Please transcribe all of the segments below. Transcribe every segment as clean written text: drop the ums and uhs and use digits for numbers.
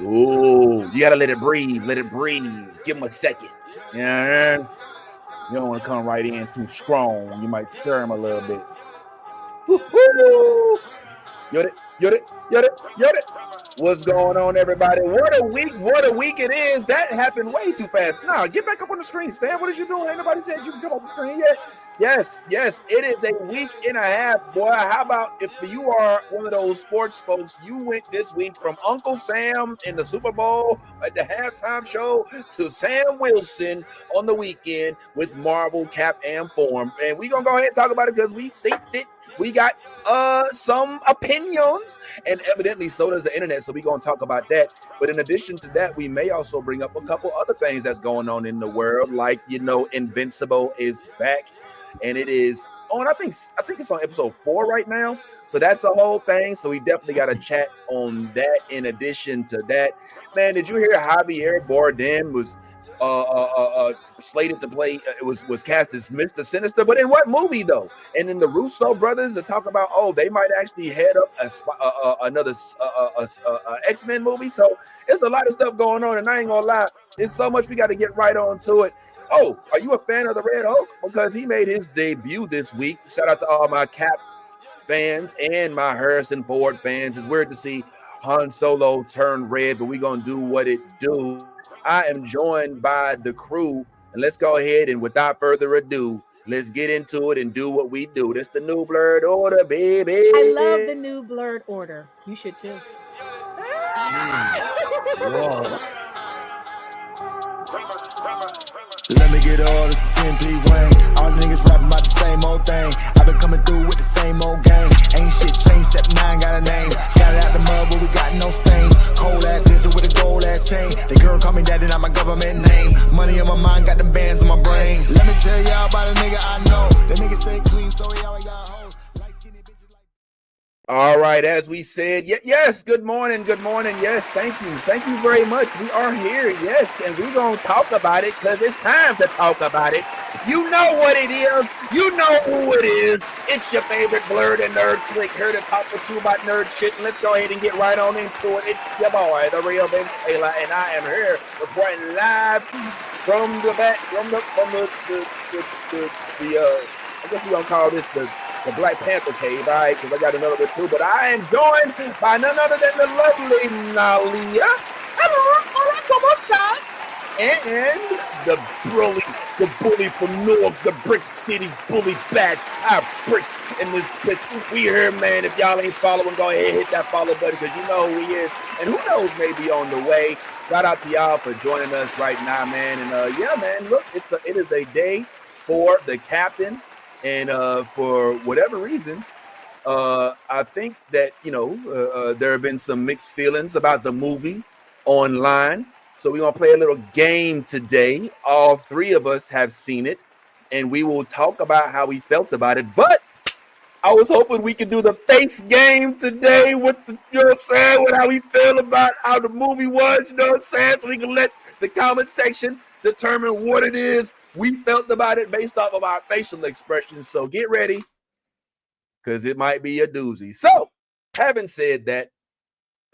Ooh, you gotta let it breathe. Let it breathe. Give him a second. Yeah, you don't want to come right in too strong. You might stir him a little bit. Woo-hoo! Yod it, yod it, yod it, yod it. What's going on, everybody? What a week! What a week it is! That happened way too fast. Nah, get back up on the screen, Stan. What is you doing? Ain't nobody said you can come on the screen yet. Yes, it is a week and a half, boy. How about if you are one of those sports folks, you went this week from Uncle Sam in the Super Bowl at the halftime show to Sam Wilson on the weekend with Marvel, Cap, and Form. And we're going to go ahead and talk about it because we synced it. We got some opinions, and evidently so does the internet, so we're going to talk about that. But in addition to that, we may also bring up a couple other things that's going on in the world, like, Invincible is back. And it is on, I think it's on episode 4 right now. So that's the whole thing. So we definitely got to chat on that. In addition to that, man, did you hear Javier Bardem was slated to play? It was cast as Mr. Sinister, but in what movie though? And then the Russo brothers that talk about, they might actually head up another X-Men movie. So it's a lot of stuff going on, and I ain't gonna lie, it's so much we got to get right on to it. Oh, are you a fan of the Red Hulk? Because he made his debut this week. Shout out to all my Cap fans and my Harrison Ford fans. It's weird to see Han Solo turn red, but we're going to do what it do. I am joined by the crew, and let's go ahead and without further ado, let's get into it and do what we do. This the New Blurred Order, baby. I love the New Blurred Order. You should too. Whoa. Let me get all this 10P Wayne. All the niggas rapping about the same old thing. I've been coming through with the same old gang. Ain't shit changed except now I ain't got a name. Got it out the mud but we got no stains. Cold ass lizard with a gold ass chain. The girl call me daddy, not my government name. Money on my mind, got them bands on my brain. Let me tell y'all about a nigga I know. The nigga stay clean so he always got hoes. Light skinny bitches like. All right, as we said, yes, good morning, yes, thank you very much. We are here, yes, and we're going to talk about it because it's time to talk about it. You know what it is, you know who it is. It's your favorite Blurred and Nerd Click, here to talk with you about nerd shit, and let's go ahead and get right on into it. It's your boy, the real Ben Taylor, and I am here reporting live from the back, from the I guess we're going to call this the Black Panther cave, all right, because I got another bit too. But I am joined by none other than the lovely Nalia. And the bully from North, the Brick City bully bad bricks in this place. We here, man. If y'all ain't following, go ahead, hit that follow button because you know who he is. And who knows, maybe on the way. Shout out to y'all for joining us right now, man. And yeah, man, look, it is a day for the captain. And for whatever reason, I think that, there have been some mixed feelings about the movie online. So we're going to play a little game today. All three of us have seen it, and we will talk about how we felt about it. But I was hoping we could do the face game today with the, with how we feel about how the movie was, so we can let the comment section determine what it is we felt about it based off of our facial expressions. So get ready, because it might be a doozy. So, having said that,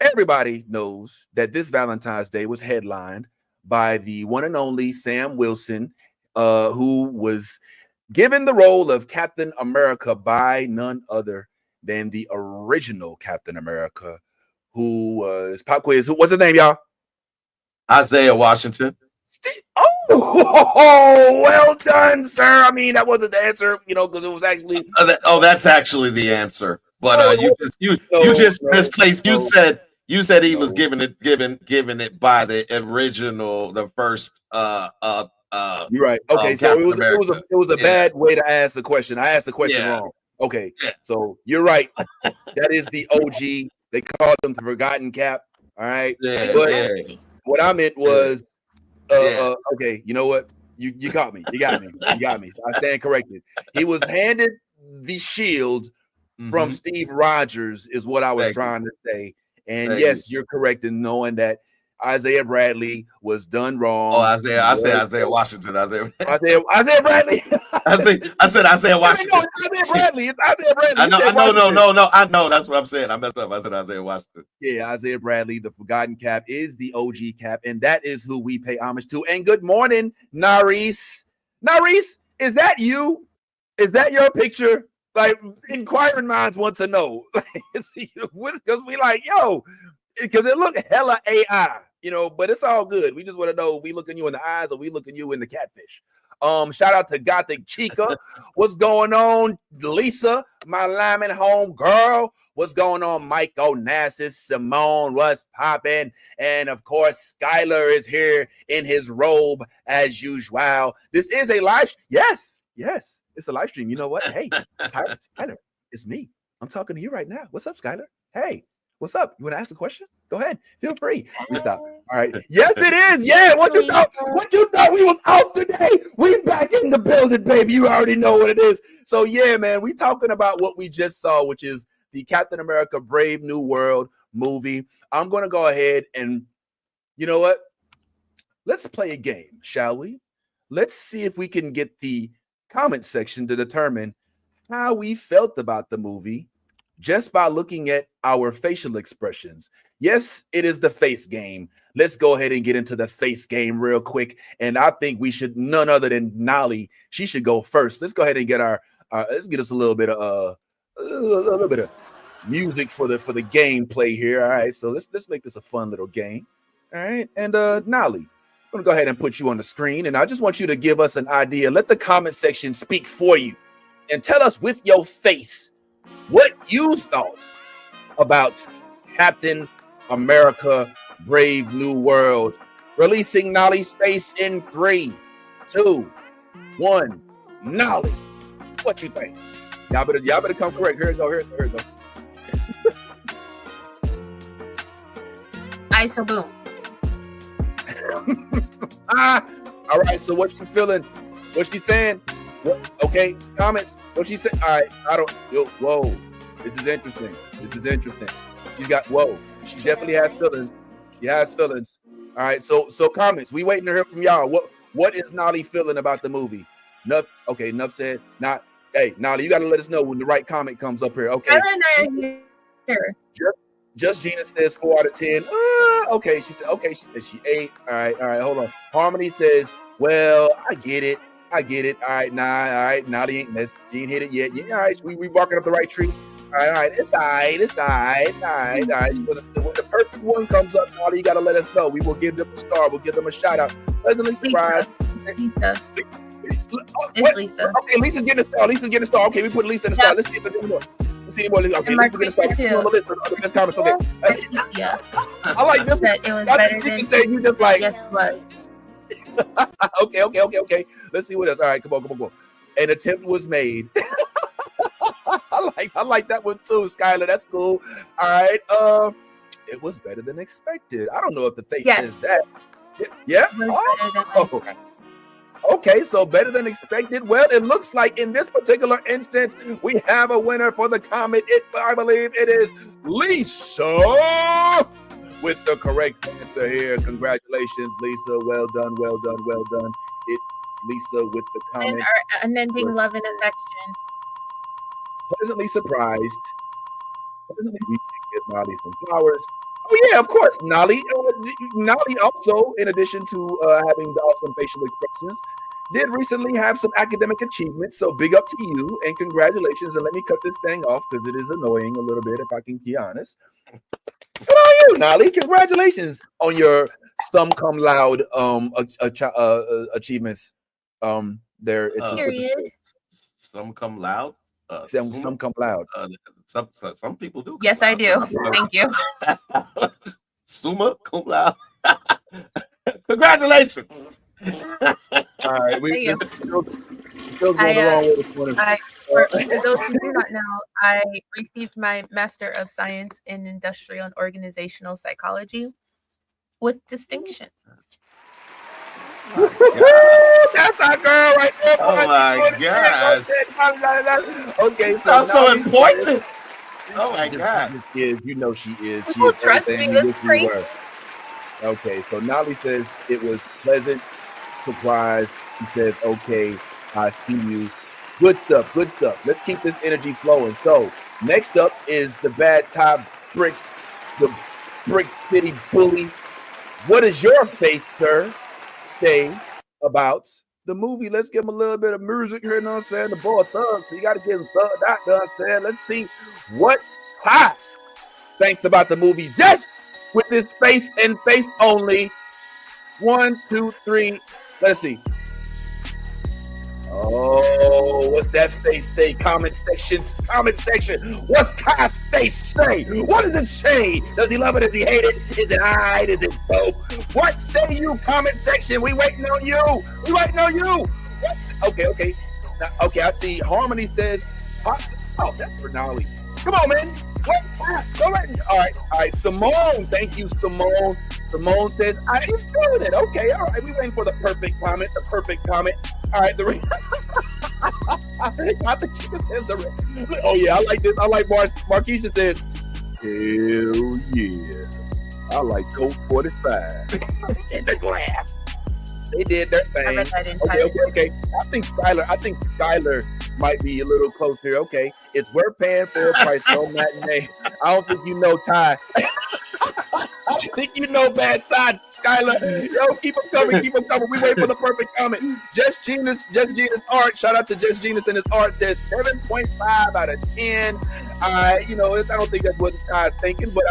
everybody knows that this Valentine's Day was headlined by the one and only Sam Wilson, who was given the role of Captain America by none other than the original Captain America, who was pop quiz. What's his name, y'all? Isaiah Washington. Oh, well done, sir. I mean, that wasn't the answer, because it was actually. That's actually the answer. But you just misplaced. You said he was given it by the original, the first. You're right. Okay, so it was a bad way to ask the question. I asked the question wrong. Okay, so you're right. That is the OG. They called him the Forgotten Cap. All right, what I meant was. Okay, you know what? You caught me. You got me. So I stand corrected. He was handed the shield from Steve Rogers, is what I was trying to say. And yes, you're correct in knowing that Isaiah Bradley was done wrong. Oh, Isaiah. I said Isaiah Washington. Isaiah Bradley. I said Isaiah Washington. It's Isaiah Bradley. It's Isaiah Bradley. I know. No. I know. That's what I'm saying. I messed up. I said Isaiah Washington. Yeah, Isaiah Bradley, the forgotten Cap, is the OG Cap, and that is who we pay homage to. And good morning, Naris. Naris, is that you? Is that your picture? Like, inquiring minds want to know. Because we like, yo, because it looked hella AI, but it's all good. We just want to know, we looking you in the eyes or we looking you in the catfish. Shout out to Gothic Chica. What's going on? Lisa, my Lyman home girl. What's going on? Mike Onassis, Simone, what's popping? And of course, Skylar is here in his robe as usual. This is a live. Yes, it's a live stream. You know what? Hey, Skylar, it's me. I'm talking to you right now. What's up, Skylar? Hey. What's up? You want to ask a question? Go ahead. Feel free. We stop. All right. Yes, it is. Yeah. What you know? We was out today. We back in the building, baby. You already know what it is. So yeah, man, we talking about what we just saw, which is the Captain America Brave New World movie. I'm going to go ahead and, you know what? Let's play a game, shall we? Let's see if we can get the comment section to determine how we felt about the movie just by looking at our facial expressions. Yes, it is the face game. Let's go ahead and get into the face game real quick. And I think we should, none other than Nolly, she should go first. Let's go ahead and get let's get us a little bit of music for the gameplay here. All right, so let's make this a fun little game. All right, and Nolly, I'm gonna go ahead and put you on the screen, and I just want you to give us an idea. Let the comment section speak for you, and tell us with your face what you thought about Captain America Brave New World. Releasing Nolly's face in 3, 2, 1. Nolly, what you think? Y'all better come correct. Here we go. ISO boom. All right, so what you feeling? What she saying? What? Okay, comments. What she said? All right, whoa. This is interesting. She's got, whoa. She definitely has feelings. She has feelings. All right, so comments. We waiting to hear from y'all. What is Nolly feeling about the movie? Enough said. Not. Hey, Nolly, you got to let us know when the right comment comes up here. Okay. Here. Just Gina says 4 out of 10. Okay, she said she 8. All right, hold on. Harmony says, well, I get it. All right, Nolly ain't hit it yet. Yeah, all right, we barking up the right tree. All right, it's all right. When the perfect one comes up, Nolly, you gotta let us know. We will give them a star. We'll give them a shout out. Pleasantly surprised. Lisa. It's Lisa. Okay, Lisa's getting a star. Okay, we put Lisa in the star. Let's see if there's any more. Okay, Lisa's getting a star. On the list of the best comments. Okay. Yeah. I like this one. It was better than. Say you just like. Guess what? Okay. Let's see what else. All right, come on. An attempt was made. I like that one too, Skylar. That's cool. All right. It was better than expected. I don't know if the face says that. Yeah. Okay, so better than expected. Well, it looks like in this particular instance, we have a winner for the comment. I believe it is Lisa with the correct answer here. Congratulations, Lisa. Well done. It's Lisa with the comment. And our unending love and affection. Pleasantly surprised. We should give Nolly some flowers. Oh yeah, of course, Nolly. Nolly also, in addition to having the awesome facial expressions, did recently have some academic achievements. So big up to you and congratulations. And let me cut this thing off because it is annoying a little bit, if I can be honest. Good on you, Nolly. Congratulations on your some cum laude achievements. There. Period. Some come loud. Some come loud. Some people do. Yes, I do. Thank you. Summa cum laude. Congratulations. All right, Thank you. still going the wrong way this morning. For those who do not know, I received my Master of Science in Industrial and Organizational Psychology with distinction. That's our girl right there. Oh my God. Okay, so important. Oh my God. You know she is. She People is trust me. everything That's you wish you crazy. were. Okay, so Nolly says it was pleasant surprise. He says, okay, I see you. Good stuff, good stuff. Let's keep this energy flowing. So next up is the Bad Tie Bricks, the Brick City Bully. What does your face, sir, say about the movie? Let's give him a little bit of music here, you know what I'm saying? The boy thug, so you got to get him thugged out, you know what I'm saying? Let's see what Ty thinks about the movie just with this face and face only. 1, 2, 3. Let's see. Oh, what's that face say? Comment section. Comment section. What's Ty's face say? What does it say? Does he love it? Does he hate it? Is it alright? Is it dope? What say you? Comment section. We waiting on you. We waiting on you. What? Okay. Now, okay, I see. Harmony says. Oh, that's for Nolly. Come on, man. What? All right. Simone, thank you, Simone. Simone says, I ain't feeling it. Okay, all right. We waiting for the perfect comment. All right, I think she says the oh yeah, I like this. I like Marquisha says, hell yeah. I like Coke 45 in the glass. They did their thing. I read that in Okay. I think Skylar might be a little close here. Okay. It's worth paying for a price, no matinee. I don't think you know Ty. I think you know Bad Ty, Skylar. Yo, keep them coming. We wait for the perfect comment. Just Genius Art. Shout out to Just Genius and his art says 7.5 out of 10. I don't think that's what Ty's thinking, but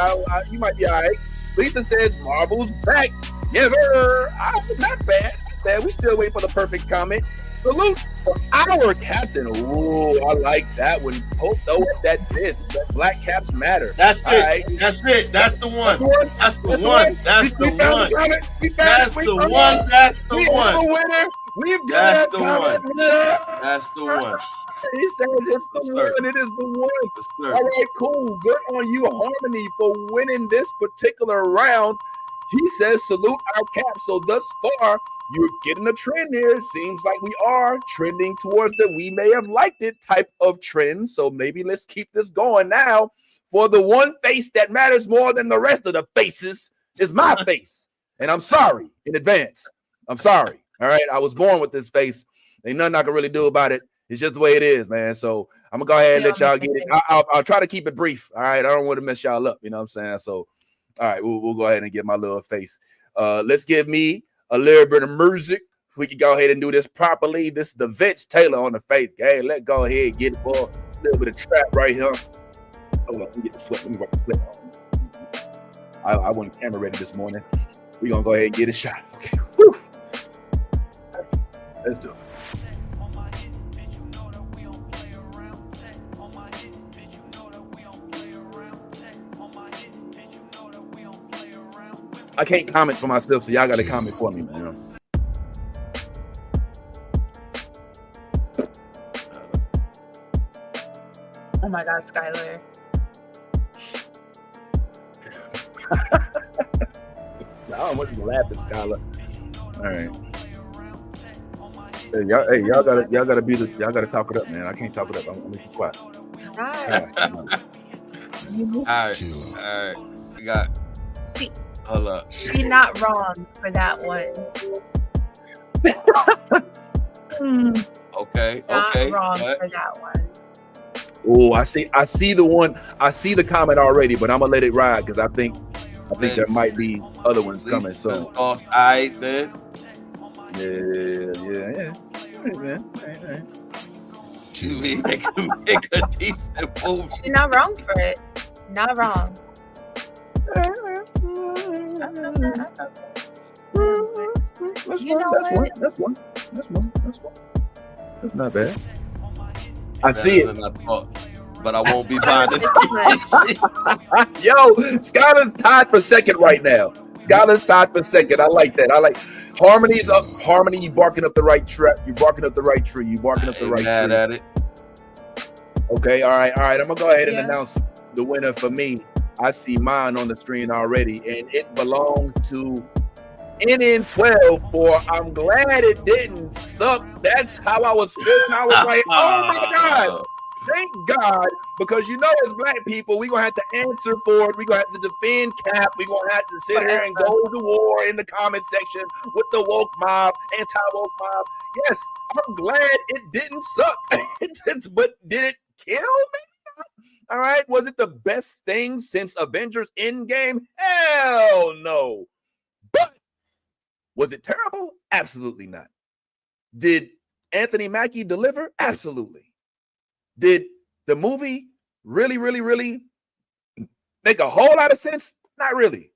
you might be all right. Lisa says Marvel's back. Never. Not bad. We still wait for the perfect comment. Salute for our captain. Ooh, I like that one. Throw up that disc. That Black Caps matter. That's it. Right. That's it. That's the one. That's the one. That's the one. That's the one. That's the one. Winner. We've That's got the one. That's the one. He says it's the one. It is the one. All right, cool. Good on you, Harmony, for winning this particular round. He says, salute our cap. So thus far, you're getting a trend here. It seems like we are trending towards the we may have liked it type of trend. So maybe let's keep this going now. For the one face that matters more than the rest of the faces is my face. And I'm sorry in advance. I'm sorry. All right. I was born with this face. Ain't nothing I can really do about it. It's just the way it is, man. So I'm going to go ahead and let y'all get it. I'll try to keep it brief. All right. I don't want to mess y'all up. You know what I'm saying? So, all right, we'll go ahead and get my little face. Let's give me a little bit of music. We can go ahead and do this properly. This is the Vince Taylor on the face. Hey, let's go ahead and get it, boy. A little bit of trap right here. Hold on, let me get the sweat. Let me wipe the sweat on. I wasn't camera ready this morning. We're going to go ahead and get a shot. Okay. Woo. Let's do it. I can't comment for myself, so y'all got to comment for me, man. Oh my God, Skylar. I don't want you to laugh at Skylar. All right. Y'all gotta talk it up, man. I can't talk it up. I'm gonna be quiet. All right. We got. Hold up. She's not wrong for that one. Okay. Not wrong for that one. Oh, I see the one. I see the comment already, but I'm gonna let it ride because I think there might be other ones coming. So, all right then. Yeah. Make a decent move. She's not wrong for it. Not wrong. That's one. That's not bad. I see it. But I won't be buying it. Yo, Skylar's tied for second right now. I like that. I like Harmony's up. Harmony, you barking up the right tree. You barking up the right tree. Mad at it. Okay, all right. I'm gonna go ahead and announce the winner for me. I see mine on the screen already, and it belongs to NN12 for I'm glad it didn't suck. That's how I was feeling. I was like, oh my God. Thank God, because as black people, we're gonna have to answer for it. We're gonna have to defend Cap. We're gonna have to sit here and go to war in the comment section with the woke mob, anti-woke mob. Yes, I'm glad it didn't suck. But did it kill me? All right. Was it the best thing since Avengers Endgame? Hell no. But was it terrible? Absolutely not. Did Anthony Mackie deliver? Absolutely. Did the movie really, really, really make a whole lot of sense? Not really.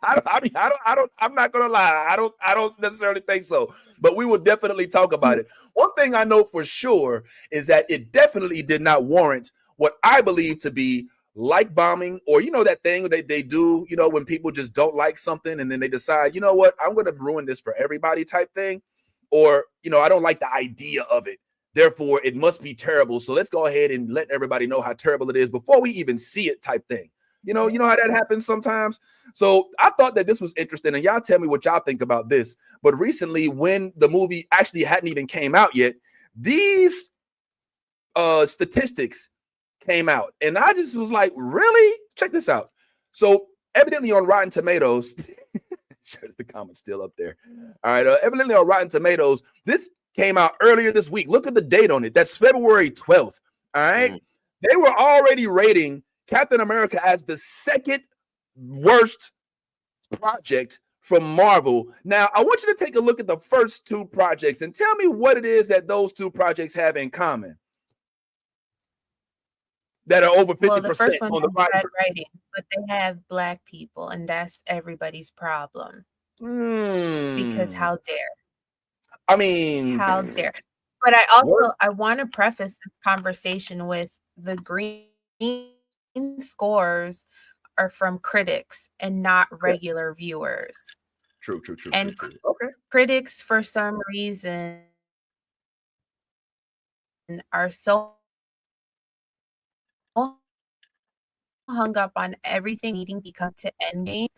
I'm not gonna lie. I don't necessarily think so, but we will definitely talk about it. One thing I know for sure is that it definitely did not warrant what I believe to be like bombing, or that thing they do, when people just don't like something and then they decide, you know what, I'm gonna ruin this for everybody type thing, or I don't like the idea of it. Therefore, it must be terrible. So let's go ahead and let everybody know how terrible it is before we even see it type thing. You know how that happens sometimes. So I thought that this was interesting, and y'all tell me what y'all think about this. But recently, when the movie actually hadn't even came out yet, these statistics came out, and I just was like, really? Check this out. So evidently on Rotten Tomatoes, the comment's still up there. All right, evidently on Rotten Tomatoes, this came out earlier this week. Look at the date on it. That's February 12th. All right. They were already rating Captain America as the second worst project from Marvel. Now, I want you to take a look at the first two projects and tell me what it is that those two projects have in common that are over 50% the first one on the bad writing, but they have black people, and that's everybody's problem. Because how dare? I mean, how dare? But I want to preface this conversation with the green scores are from critics and not regular viewers. True. And true. Okay. Critics, for some reason, are so hung up on everything needing to come to Endgame.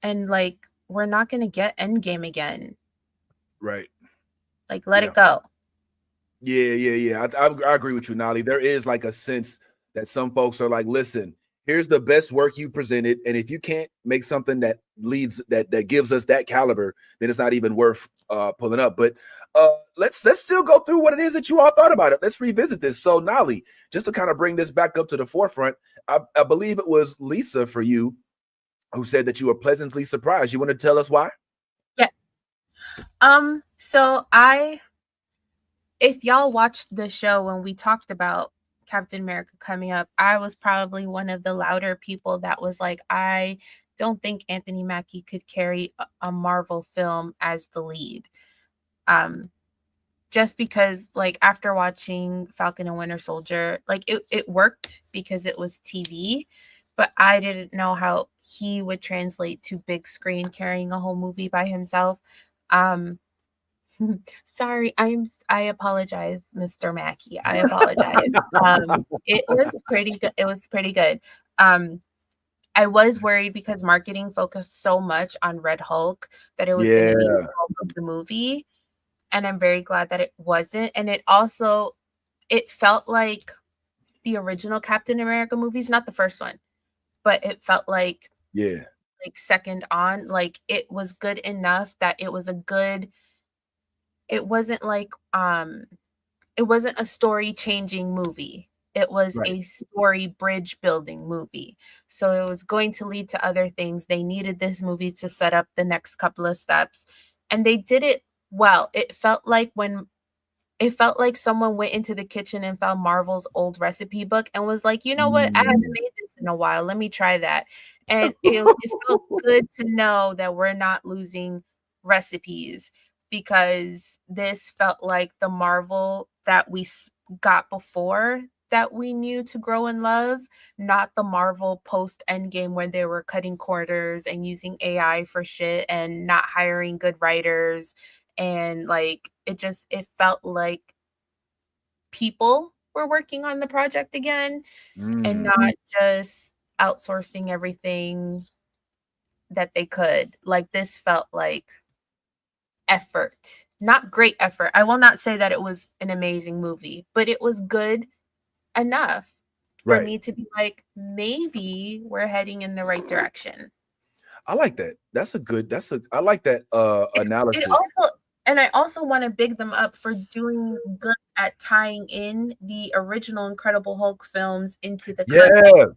And we're not going to get Endgame again. Right. Let it go. Yeah. I agree with you, Nolly. There is a sense that some folks are like, listen, here's the best work you presented, and if you can't make something that leads that gives us that caliber, then it's not even worth pulling up. But let's still go through what it is that you all thought about it. Let's revisit this. So, Nolly, just to kind of bring this back up to the forefront, I believe it was Lisa for you who said that you were pleasantly surprised. You want to tell us why? Yes. So if y'all watched the show when we talked about Captain America coming up, I was probably one of the louder people that was like, I don't think Anthony Mackie could carry a Marvel film as the lead. Just because after watching Falcon and Winter Soldier, it worked because it was TV, but I didn't know how he would translate to big screen carrying a whole movie by himself. Sorry, I apologize, Mr. Mackie. I apologize. It was pretty good. It was pretty good. I was worried because marketing focused so much on Red Hulk that it was going to be the Hulk of the movie, and I'm very glad that it wasn't. And it felt like the original Captain America movies, not the first one, but it felt like second on. It was good enough that it was a good. It wasn't it wasn't a story changing movie. It was a story bridge building movie. So it was going to lead to other things. They needed this movie to set up the next couple of steps, and they did it well. It felt like someone went into the kitchen and found Marvel's old recipe book and was like, you know what? I haven't made this in a while. Let me try that. And it felt good to know that we're not losing recipes, because this felt like the Marvel that we got before that we knew to grow and love, not the Marvel post Endgame where they were cutting corners and using AI for shit and not hiring good writers. And it felt like people were working on the project again and not just outsourcing everything that they could. This felt like effort, not great effort. I will not say that it was an amazing movie, but it was good enough for me to be like, maybe we're heading in the right direction. I like that. I like that analysis. It also, and I also want to big them up for doing good at tying in the original Incredible Hulk films into the content.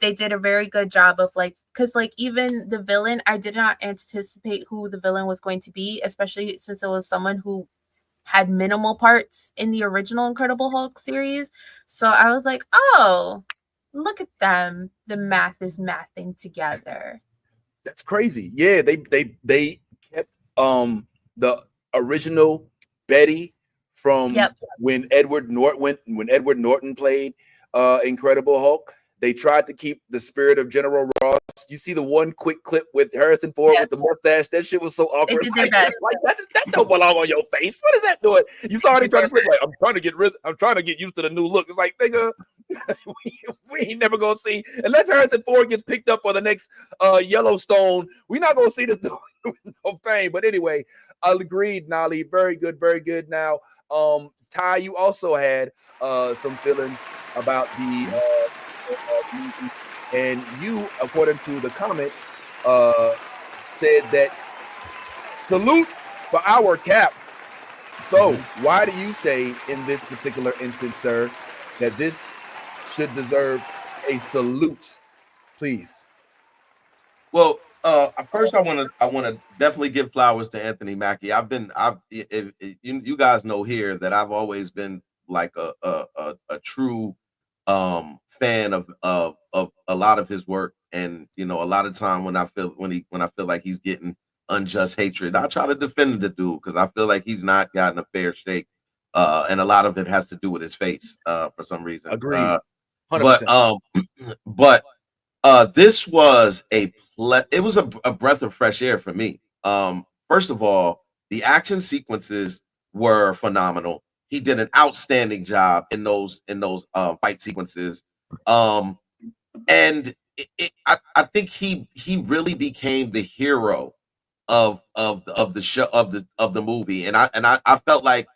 They did a very good job of like, because like even the villain, I did not anticipate who the villain was going to be, especially since it was someone who had minimal parts in the original Incredible Hulk series. So I was like, oh, look at them. The math is mathing together. That's crazy. Yeah, they kept the original Betty from when Edward Norton played Incredible Hulk. They tried to keep the spirit of General Ross. You see the one quick clip with Harrison Ford with the mustache. That shit was so awkward. They did their best. Like that don't belong on your face. What is that doing? You saw it trying to slip. Like I'm trying to get used to the new look. It's like, nigga, we ain't never gonna see unless Harrison Ford gets picked up for the next Yellowstone. We're not gonna see this no fame. But anyway, I'll agreed, Nolly. Very good, very good. Now, Ty, you also had some feelings about the movie, and you, according to the comments, said that salute for our Cap. So why do you say in this particular instance, sir, that this should deserve a salute, please? Well, first I want to definitely give flowers to Anthony Mackie. You guys know here that I've always been like a true fan of a lot of his work, and a lot of time when I feel like he's getting unjust hatred, I try to defend the dude because I feel like he's not gotten a fair shake, and a lot of it has to do with his face for some reason. Agreed. 100%. But this was it was a breath of fresh air for me. First of all, the action sequences were phenomenal. He did an outstanding job in those fight sequences. And I think he really became the hero of the show of the movie, and I felt like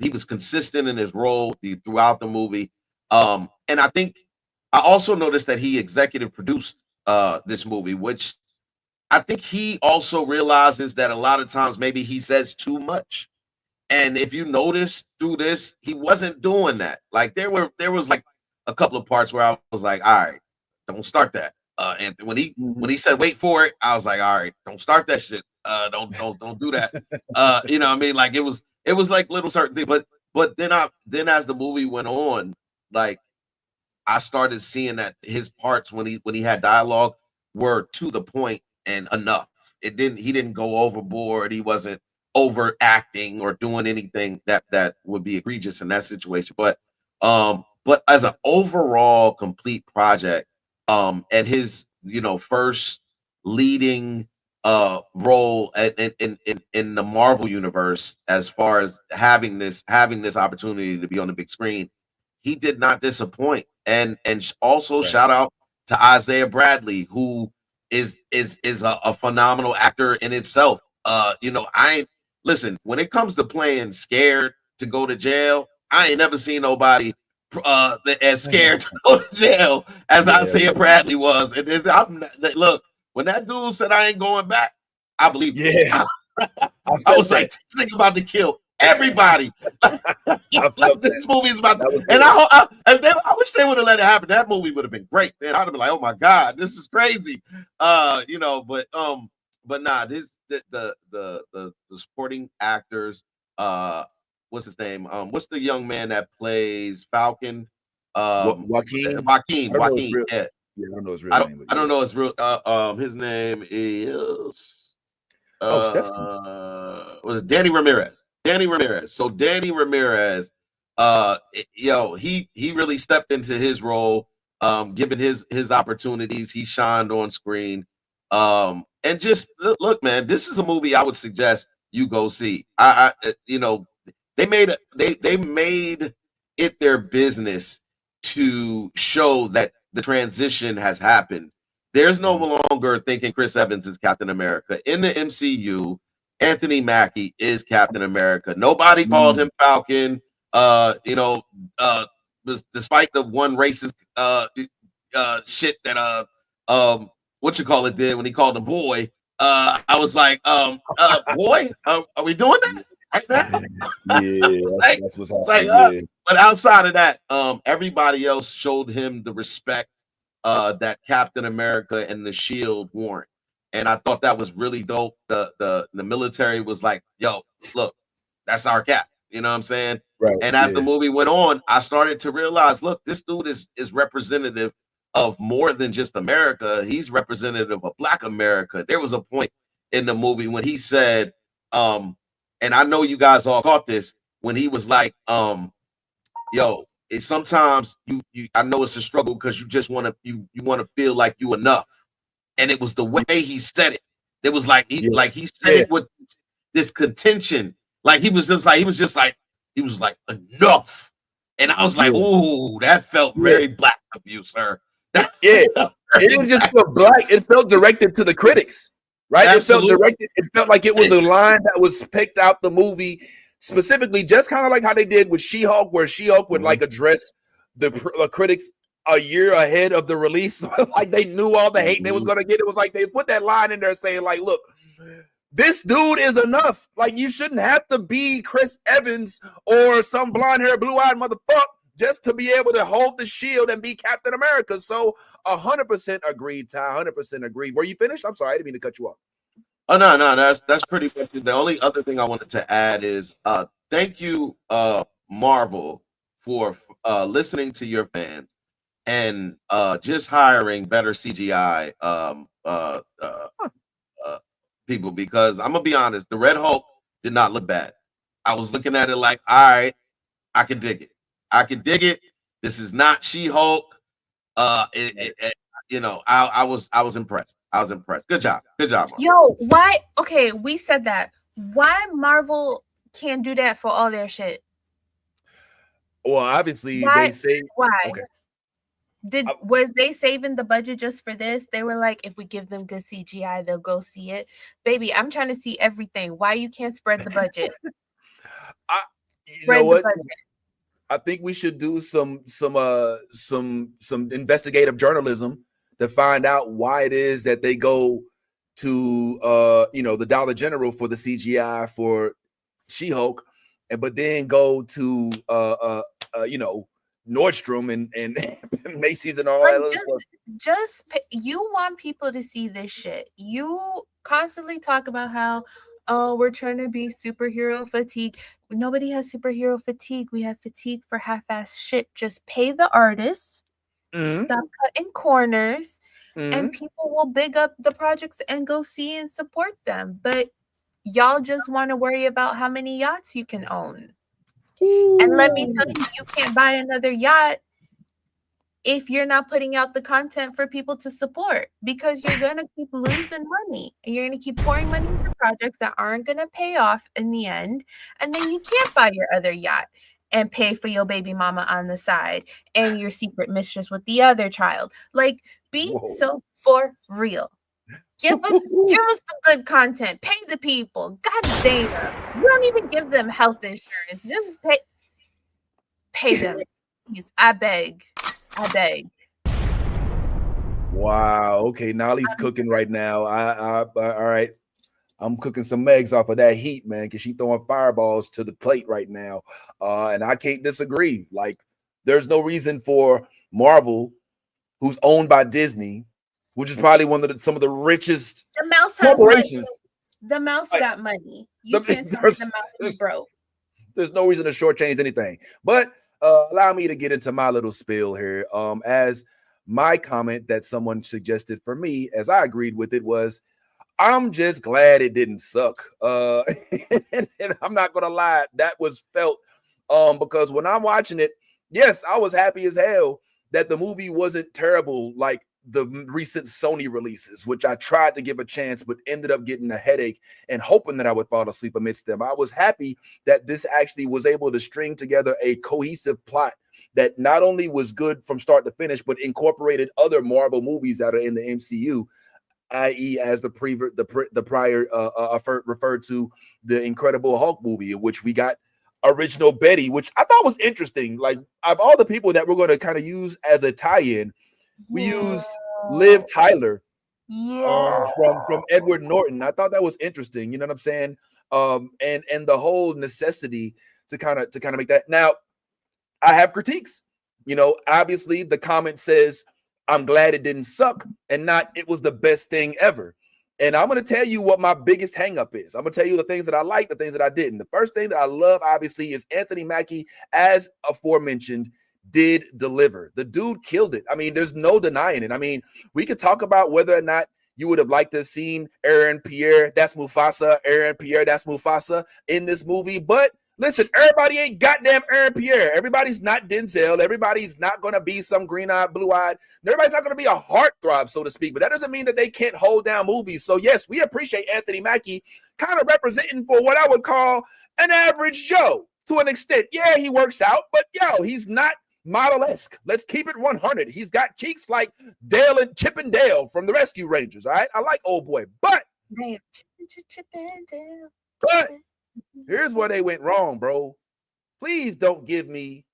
he was consistent in his role throughout the movie. And I think I also noticed that he executive produced this movie, which I think he also realizes that a lot of times maybe he says too much. And if you notice through this, he wasn't doing that. Like there was like a couple of parts where I was like, all right, don't start that. And when he said wait for it, I was like, all right, don't start that shit. Don't do that. You know what I mean? Like it was like little certain things. But then as the movie went on, like I started seeing that his parts when he had dialogue were to the point and enough. He didn't go overboard. He wasn't overacting or doing anything that would be egregious in that situation. But as an overall complete project, and his first leading role in the Marvel universe, as far as having this opportunity to be on the big screen, he did not disappoint. And also shout out to Isaiah Bradley, who is a phenomenal actor in itself. Listen, when it comes to playing scared to go to jail, I ain't never seen nobody as scared to go to jail as Isaiah Bradley was. And look, when that dude said I ain't going back, I believe. Yeah, I was like, this nigga about to kill everybody. Like, this movie is about to, and I wish they would have let it happen. That movie would have been great. Then I'd have been like, oh my god, this is crazy. But nah, the supporting actors, what's his name? What's the young man that plays Falcon? Joaquin. Yeah. I don't know his real name. I don't know his real. His name is. Was Danny Ramirez? Danny Ramirez. So Danny Ramirez, he really stepped into his role, given his opportunities. He shined on screen. And just look, man, this is a movie I would suggest you go see. They made it their business to show that the transition has happened. There's no longer thinking Chris Evans is Captain America in the MCU. Anthony Mackie is Captain America. Nobody called him Falcon. You know, despite the one racist shit that what you call it did when he called him boy. I was like, boy, are we doing that right now? Yeah, like, that's what's it's like, happening. Yeah. but outside of that, everybody else showed him the respect that Captain America and the Shield warrant, and I thought that was really dope. The military was like, "Yo, look, that's our cap." You know what I'm saying? Right. And as the Yeah. movie went on, I started to realize, look, this dude is representative of more than just America. He's representative of Black America. There was a point in the movie when he said, and I know you guys all caught this, when he was like, yo, it's sometimes you I know it's a struggle because you just want to you want to feel like you enough. And it was the way he said it. It was like he said it with this contention. Like he was just like enough. And I was like, ooh, that felt very Black of you, sir. It didn't just feel Black, it felt directed to the critics, right? Absolutely. It felt directed, it felt like it was a line that was picked out the movie specifically, just kind of like how they did with She-Hulk, where She-Hulk would like address the critics a year ahead of the release. Like they knew all the hate they was gonna get. It was like they put that line in there saying, like, look, this dude is enough. Like, you shouldn't have to be Chris Evans or some blonde-haired, blue-eyed motherfucker just to be able to hold the shield and be Captain America. So 100% agreed, Ty. 100% agreed. Were you finished? I'm sorry, I didn't mean to cut you off. Oh no, that's pretty much it. The only other thing I wanted to add is thank you, Marvel, for listening to your fans and just hiring better CGI people, because I'm gonna be honest, the Red Hulk did not look bad. I was looking at it like, all right, I can dig it. I can dig it. This is not She-Hulk. You know, I was impressed. I was impressed. Good job. Good job, Marvel. Yo, why? Okay, we said that. Why Marvel can't do that for all their shit? Well, obviously Why? they say Why? Okay. Was they saving the budget just for this? They were like, if we give them good CGI, they'll go see it. Baby, I'm trying to see everything. Why you can't spread the budget? You know what? The budget. I think we should do some investigative journalism to find out why it is that they go to you know, the Dollar General for the CGI for She-Hulk, but then go to you know, Nordstrom and Macy's and all Like, that other stuff. You want people to see this shit. You constantly talk about how, oh, we're trying to be superhero fatigue. Nobody has superhero fatigue. We have fatigue for half-ass shit. Just pay the artists, stop cutting corners, and people will big up the projects and go see and support them. But y'all just want to worry about how many yachts you can own. And let me tell you, you can't buy another yacht if you're not putting out the content for people to support, because you're going to keep losing money and you're going to keep pouring money into projects that aren't going to pay off in the end. And then you can't buy your other yacht and pay for your baby mama on the side and your secret mistress with the other child. Like, be so for real. Give us the good content. Pay the people. God damn. You don't even give them health insurance. Just pay them. Please, I beg. Wow. Okay, Nolly's cooking right now. I all right. I'm cooking some eggs off of that heat, man, because she's throwing fireballs to the plate right now. And I can't disagree. Like, there's no reason for Marvel, who's owned by Disney, which is probably one of some of the richest corporations. The mouse got money. You can't tell me the mouse is broke. There's no reason to shortchange anything. But allow me to get into my little spiel here. As my comment that someone suggested for me, as I agreed with it, was, I'm just glad it didn't suck. And I'm not gonna lie, that was felt because when I'm watching it, yes, I was happy as hell that the movie wasn't terrible like the recent Sony releases, which I tried to give a chance, but ended up getting a headache and hoping that I would fall asleep amidst them. I was happy that this actually was able to string together a cohesive plot that not only was good from start to finish, but incorporated other Marvel movies that are in the MCU. i.e., as the prior referred to the Incredible Hulk movie, in which we got original Betty, which I thought was interesting. Like, of all the people that we're going to kind of use as a tie-in, we used Liv Tyler Yeah. from Edward Norton. I thought that was interesting. You know what I'm saying? And the whole necessity to kind of make that. Now, I have critiques. You know, obviously the comment says, I'm glad it didn't suck, and not it was the best thing ever. And I'm going to tell you what my biggest hangup is. I'm going to tell you the things that I like, the things that I didn't. The first thing that I love, obviously, is Anthony Mackie, as aforementioned, did deliver. The dude killed it. I mean, there's no denying it. I mean, we could talk about whether or not you would have liked to have seen Aaron Pierre, that's Mufasa, Aaron Pierre, that's Mufasa in this movie. But listen, everybody ain't goddamn Aaron Pierre. Everybody's not Denzel. Everybody's not going to be some green-eyed, blue-eyed. Everybody's not going to be a heartthrob, so to speak. But that doesn't mean that they can't hold down movies. So, yes, we appreciate Anthony Mackie kind of representing for what I would call an average Joe to an extent. Yeah, he works out, but, yo, he's not model-esque. Let's keep it 100. He's got cheeks like Dale and Chip and Dale from the Rescue Rangers, all right? I like old boy. But here's where they went wrong, bro. Please don't give me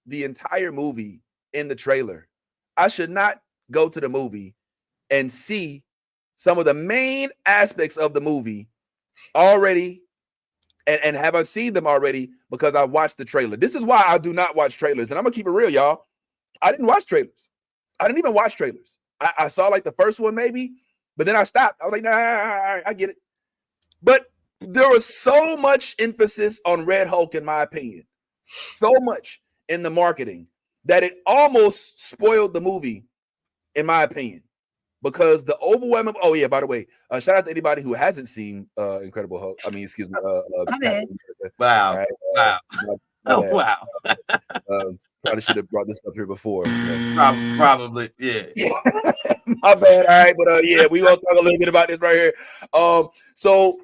the entire movie in the trailer. I should not go to the movie and see some of the main aspects of the movie already and have I seen them already because I watched the trailer. This is why I do not watch trailers. And I'm going to keep it real, y'all. I didn't watch trailers. I didn't even watch trailers. I saw like the first one maybe, but then I stopped. I was like, nah, I get it. But there was so much emphasis on Red Hulk, in my opinion, so much in the marketing that it almost spoiled the movie, in my opinion, because the overwhelming. Oh yeah, by the way, shout out to anybody who hasn't seen Incredible Hulk. I mean, excuse me. Wow, right? wow, wow. Probably should have brought this up here before. Probably, yeah. My bad. All right, but yeah, we gonna talk a little bit about this right here. So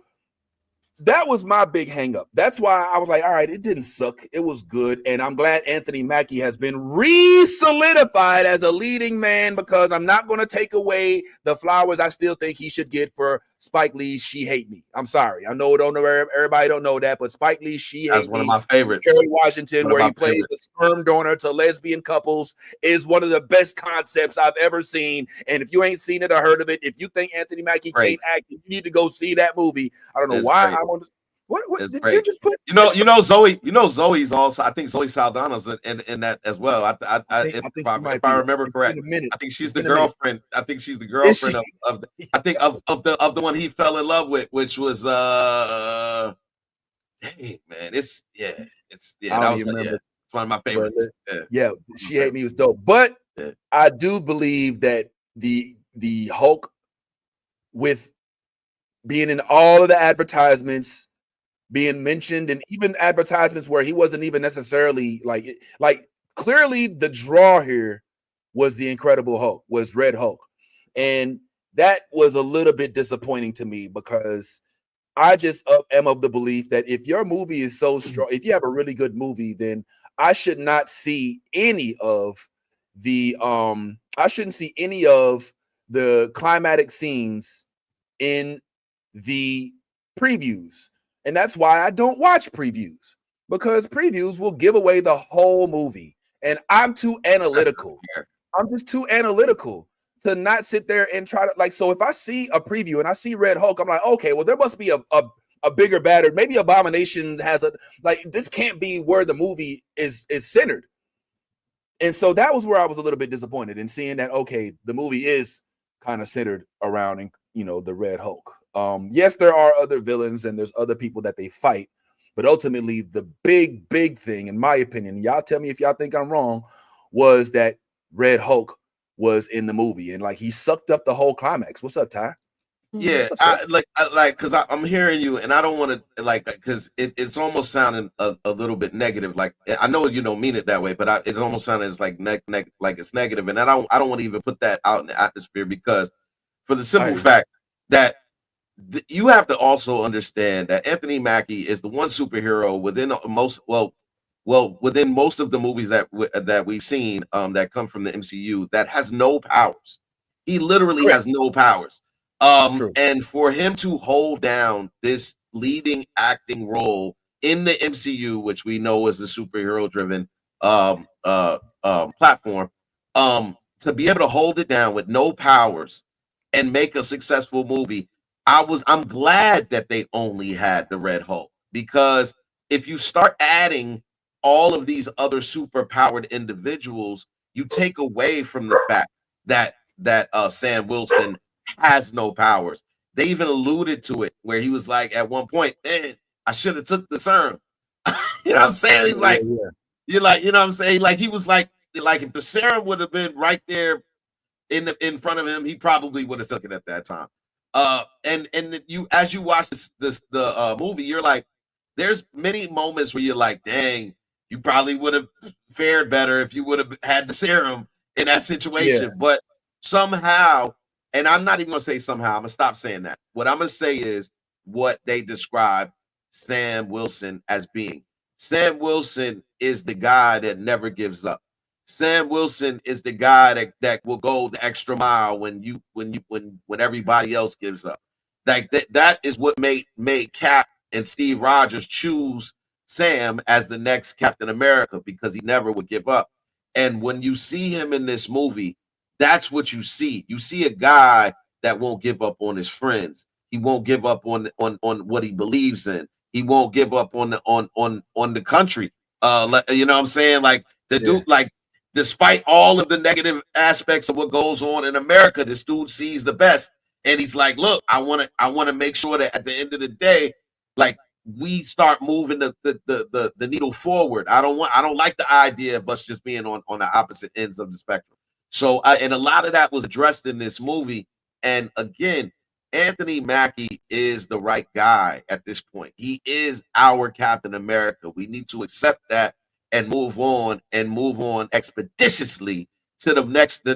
that was my big hang up. That's why I was like, all right, it didn't suck. It was good. And I'm glad Anthony Mackie has been re-solidified as a leading man, because I'm not going to take away the flowers I still think he should get for Spike Lee's She Hate Me. I'm sorry. I know everybody don't know that, but Spike Lee's She Hate Me. That's one of my favorites. Kerry Washington, where he plays the sperm donor to lesbian couples, is one of the best concepts I've ever seen. And if you ain't seen it or heard of it, if you think Anthony Mackie can't act, you need to go see that movie. I don't know why I want to. What did you just put? You know Zoe. You know Zoe's also. I think Zoe Saldana's in that as well. If I remember correct, I think she's the girlfriend. I think she's the girlfriend of the one he fell in love with, which was hey man, it's that was it's one of my favorites. Yeah, She Hate Me was dope, but I do believe that the Hulk, with being in all of the advertisements, being mentioned, and even advertisements where he wasn't even necessarily like clearly the draw here was the Incredible Hulk, was Red Hulk. And that was a little bit disappointing to me, because I just am of the belief that if your movie is so strong, if you have a really good movie, then I should not see any of the climatic scenes in the previews. And that's why I don't watch previews, because previews will give away the whole movie. And I'm too analytical. I'm just too analytical to not sit there and try to so if I see a preview and I see Red Hulk, I'm like, okay, well, there must be a bigger batter. Maybe Abomination has this can't be where the movie is centered. And so that was where I was a little bit disappointed in seeing that, okay, the movie is kind of centered around, the Red Hulk. Yes, there are other villains and there's other people that they fight, but ultimately the big thing, in my opinion, y'all tell me if y'all think I'm wrong, was that Red Hulk was in the movie and he sucked up the whole climax. What's up, Ty? Yeah, because I'm hearing you, and I don't want to because it's almost sounding a little bit negative. Like, I know you don't mean it that way, but it's almost sounding as like it's negative, and I don't want to even put that out in the atmosphere, because for the simple fact that you have to also understand that Anthony Mackie is the one superhero within most of the movies that we've seen that come from the MCU that has no powers. He literally has no powers. True. And for him to hold down this leading acting role in the MCU, which we know is the superhero driven platform, to be able to hold it down with no powers and make a successful movie, I'm glad that they only had the Red Hulk, because if you start adding all of these other super powered individuals, you take away from the fact that Sam Wilson has no powers. They even alluded to it where he was like at one point, man, I should have took the serum. You know what I'm saying? He's like, you're like, you know what I'm saying? Like he was like if the serum would have been right there in front of him, he probably would have took it at that time. And you as you watch the movie, you're like, there's many moments where you're like, dang, you probably would have fared better if you would have had the serum in that situation. Yeah. But somehow, and I'm not even gonna say somehow, I'm gonna stop saying that. What I'm gonna say is what they describe Sam Wilson as being. Sam Wilson is the guy that never gives up. Sam Wilson is the guy that will go the extra mile when everybody else gives up. Like that is what made Cap and Steve Rogers choose Sam as the next Captain America, because he never would give up. And when you see him in this movie, that's what you see. You see a guy that won't give up on his friends. He won't give up on what he believes in. He won't give up on the country. You know what I'm saying? Like the dude, like despite all of the negative aspects of what goes on in America, this dude sees the best, and he's like, "Look, I want to make sure that at the end of the day, like we start moving the needle forward. I don't like the idea of us just being on the opposite ends of the spectrum." So, and a lot of that was addressed in this movie. And again, Anthony Mackie is the right guy at this point. He is our Captain America. We need to accept that and move on expeditiously to the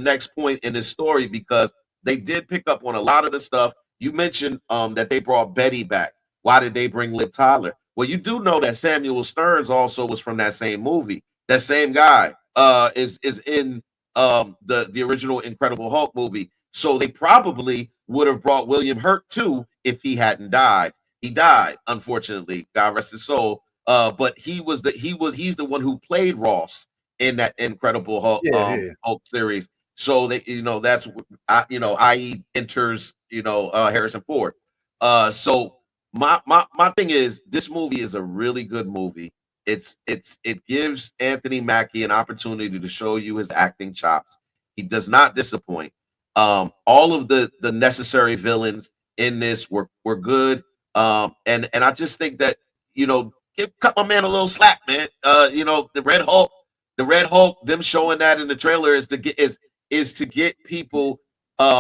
next point in this story, because they did pick up on a lot of the stuff. You mentioned that they brought Betty back. Why did they bring Liv Tyler? Well, you do know that Samuel Stearns also was from that same movie. That same guy is in the original Incredible Hulk movie. So they probably would have brought William Hurt too if he hadn't died. He died, unfortunately. God rest his soul. But he's the one who played Ross in that Incredible Hulk Hulk series. So that that's i.e. enters Harrison Ford. So my thing is, this movie is a really good movie. It gives Anthony Mackie an opportunity to show you his acting chops. He does not disappoint. All of the necessary villains in this were good. And I just think that cut my man a little slack, man. The Red Hulk, them showing that in the trailer is to get people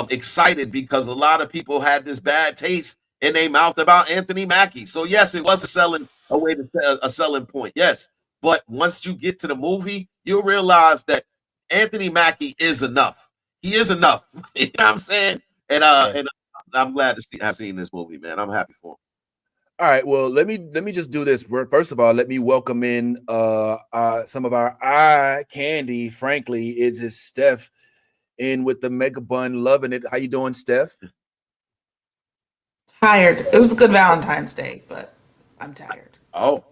excited, because a lot of people had this bad taste in their mouth about Anthony Mackie. So yes, it was a selling point. Yes, but once you get to the movie, you'll realize that Anthony Mackie is enough. He is enough. You know what I'm saying? And I'm glad to have seen this movie, man. I'm happy for him. All right, well, let me just do this. First of all, let me welcome in some of our eye candy. Frankly, it is Steph in with the mega bun, loving it. How you doing, Steph? Tired. It was a good Valentine's Day, but I'm tired. Oh,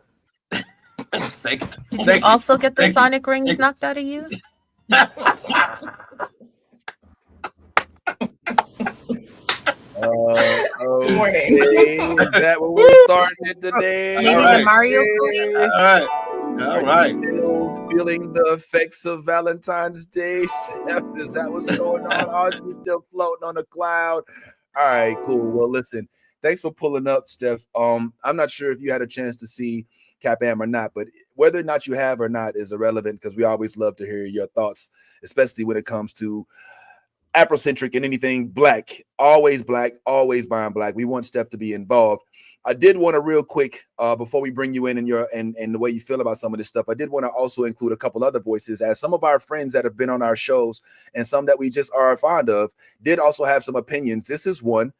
thank you. Did you also get the sonic rings knocked out of you? Good morning. Is that what we're starting it today? Maybe the Mario play? All right. Still feeling the effects of Valentine's Day, Steph? Is that what's going on? Are you still floating on a cloud? All right, cool. Well, listen, thanks for pulling up, Steph. I'm not sure if you had a chance to see Cap Am or not, but whether or not you have or not is irrelevant, because we always love to hear your thoughts, especially when it comes to Afrocentric and anything black, always buying black. We want Steph to be involved. I did want to real quick, before we bring you in and the way you feel about some of this stuff, I did want to also include a couple other voices, as some of our friends that have been on our shows and some that we just are fond of did also have some opinions. This is one.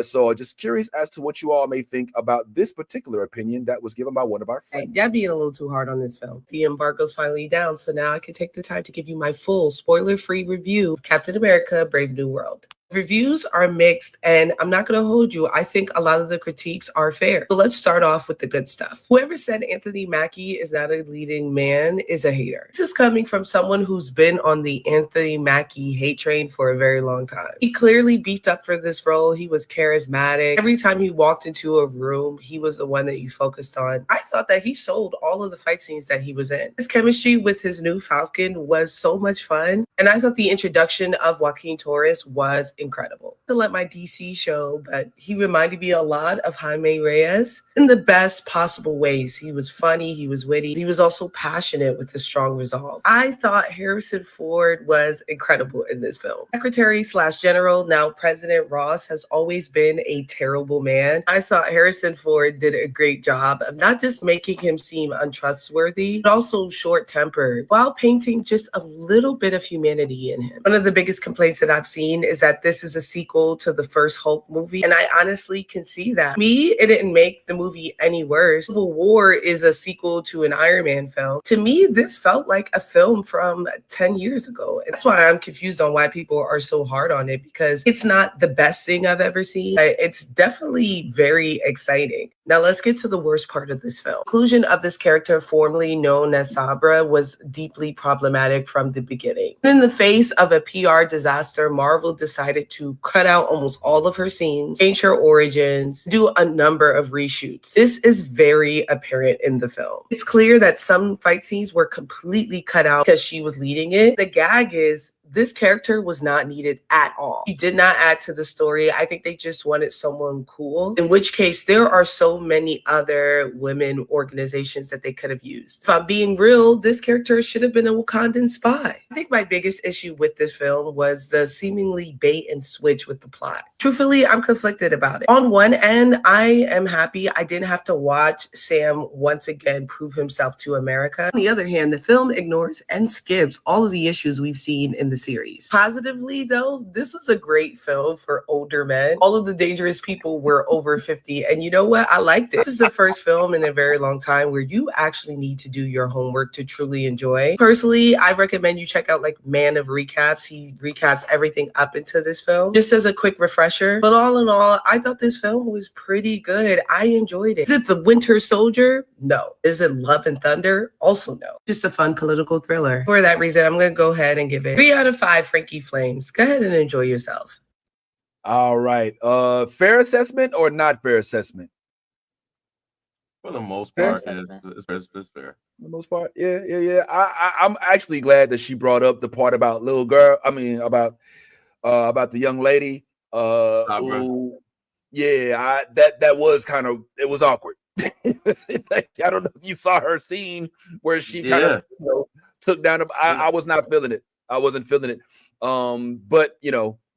So just curious as to what you all may think about this particular opinion that was given by one of our friends. Hey, y'all being a little too hard on this film. The embargo's finally down, so now I can take the time to give you my full spoiler-free review of Captain America: Brave New World. Reviews are mixed, and I'm not going to hold you. I think a lot of the critiques are fair. So let's start off with the good stuff. Whoever said Anthony Mackie is not a leading man is a hater. This is coming from someone who's been on the Anthony Mackie hate train for a very long time. He clearly beefed up for this role. He was charismatic. Every time he walked into a room, he was the one that you focused on. I thought that he sold all of the fight scenes that he was in. His chemistry with his new Falcon was so much fun, and I thought the introduction of Joaquin Torres was incredible. To let my DC show, but he reminded me a lot of Jaime Reyes in the best possible ways. He was funny, he was witty, he was also passionate with a strong resolve. I thought Harrison Ford was incredible in this film. Secretary/General, now President Ross, has always been a terrible man. I thought Harrison Ford did a great job of not just making him seem untrustworthy, but also short-tempered, while painting just a little bit of humanity in him. One of the biggest complaints that I've seen is that this is a sequel to the first Hulk movie, and I honestly can see that. Me, it didn't make the movie any worse. Civil War is a sequel to an Iron Man film. To me, this felt like a film from 10 years ago. And that's why I'm confused on why people are so hard on it, because it's not the best thing I've ever seen. It's definitely very exciting. Now let's get to the worst part of this film. Inclusion of this character, formerly known as Sabra, was deeply problematic from the beginning. In the face of a PR disaster, Marvel decided to cut out almost all of her scenes, change her origins, do a number of reshoots. This is very apparent in the film. It's clear that some fight scenes were completely cut out because she was leading it. The gag is this character was not needed at all. She did not add to the story. I think they just wanted someone cool, in which case there are so many other women organizations that they could have used. If I'm being real, this character should have been a Wakandan spy. I think my biggest issue with this film was the seemingly bait and switch with the plot. Truthfully, I'm conflicted about it. On one end, I am happy I didn't have to watch Sam once again prove himself to America. On the other hand, the film ignores and skips all of the issues we've seen in the series. Positively, though, this was a great film for older men. All of the dangerous people were over 50, and you know what? I liked it. This is the first film in a very long time where you actually need to do your homework to truly enjoy. Personally, I recommend you check out like Man of Recaps. He recaps everything up into this film, just as a quick refresher. But all in all, I thought this film was pretty good. I enjoyed it. Is it The Winter Soldier? No. Is it Love and Thunder? Also no. Just a fun political thriller. For that reason, I'm going to go ahead and give it 3 out of 5 Frankie Flames. Go ahead and enjoy yourself. All right. Fair assessment or not fair assessment? For the most Fair part, assessment. it's fair. For the most part, yeah. I'm actually glad that she brought up the part about little girl. I mean, about the young lady. Sabra. Who, yeah, that was kind of, it was awkward. Like, I don't know if you saw her scene where she kind of took down. I was not feeling it. I wasn't feeling it. But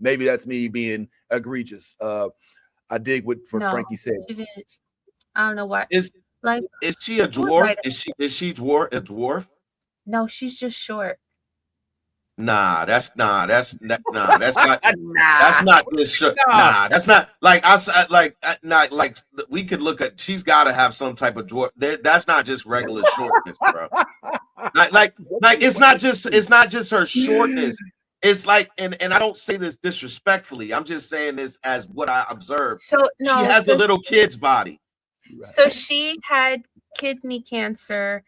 maybe that's me being egregious. I dig what Frankie said. I don't know what. Is she a dwarf? Is she a dwarf? No, she's just short. That's not this short. Nah, that's not like we could look at. She's got to have some type of dwarf. That's not just regular shortness, bro. Like it's not just her shortness. It's like, and I don't say this disrespectfully. I'm just saying this as what I observed. So no, she has a little kid's body. So she had kidney cancer,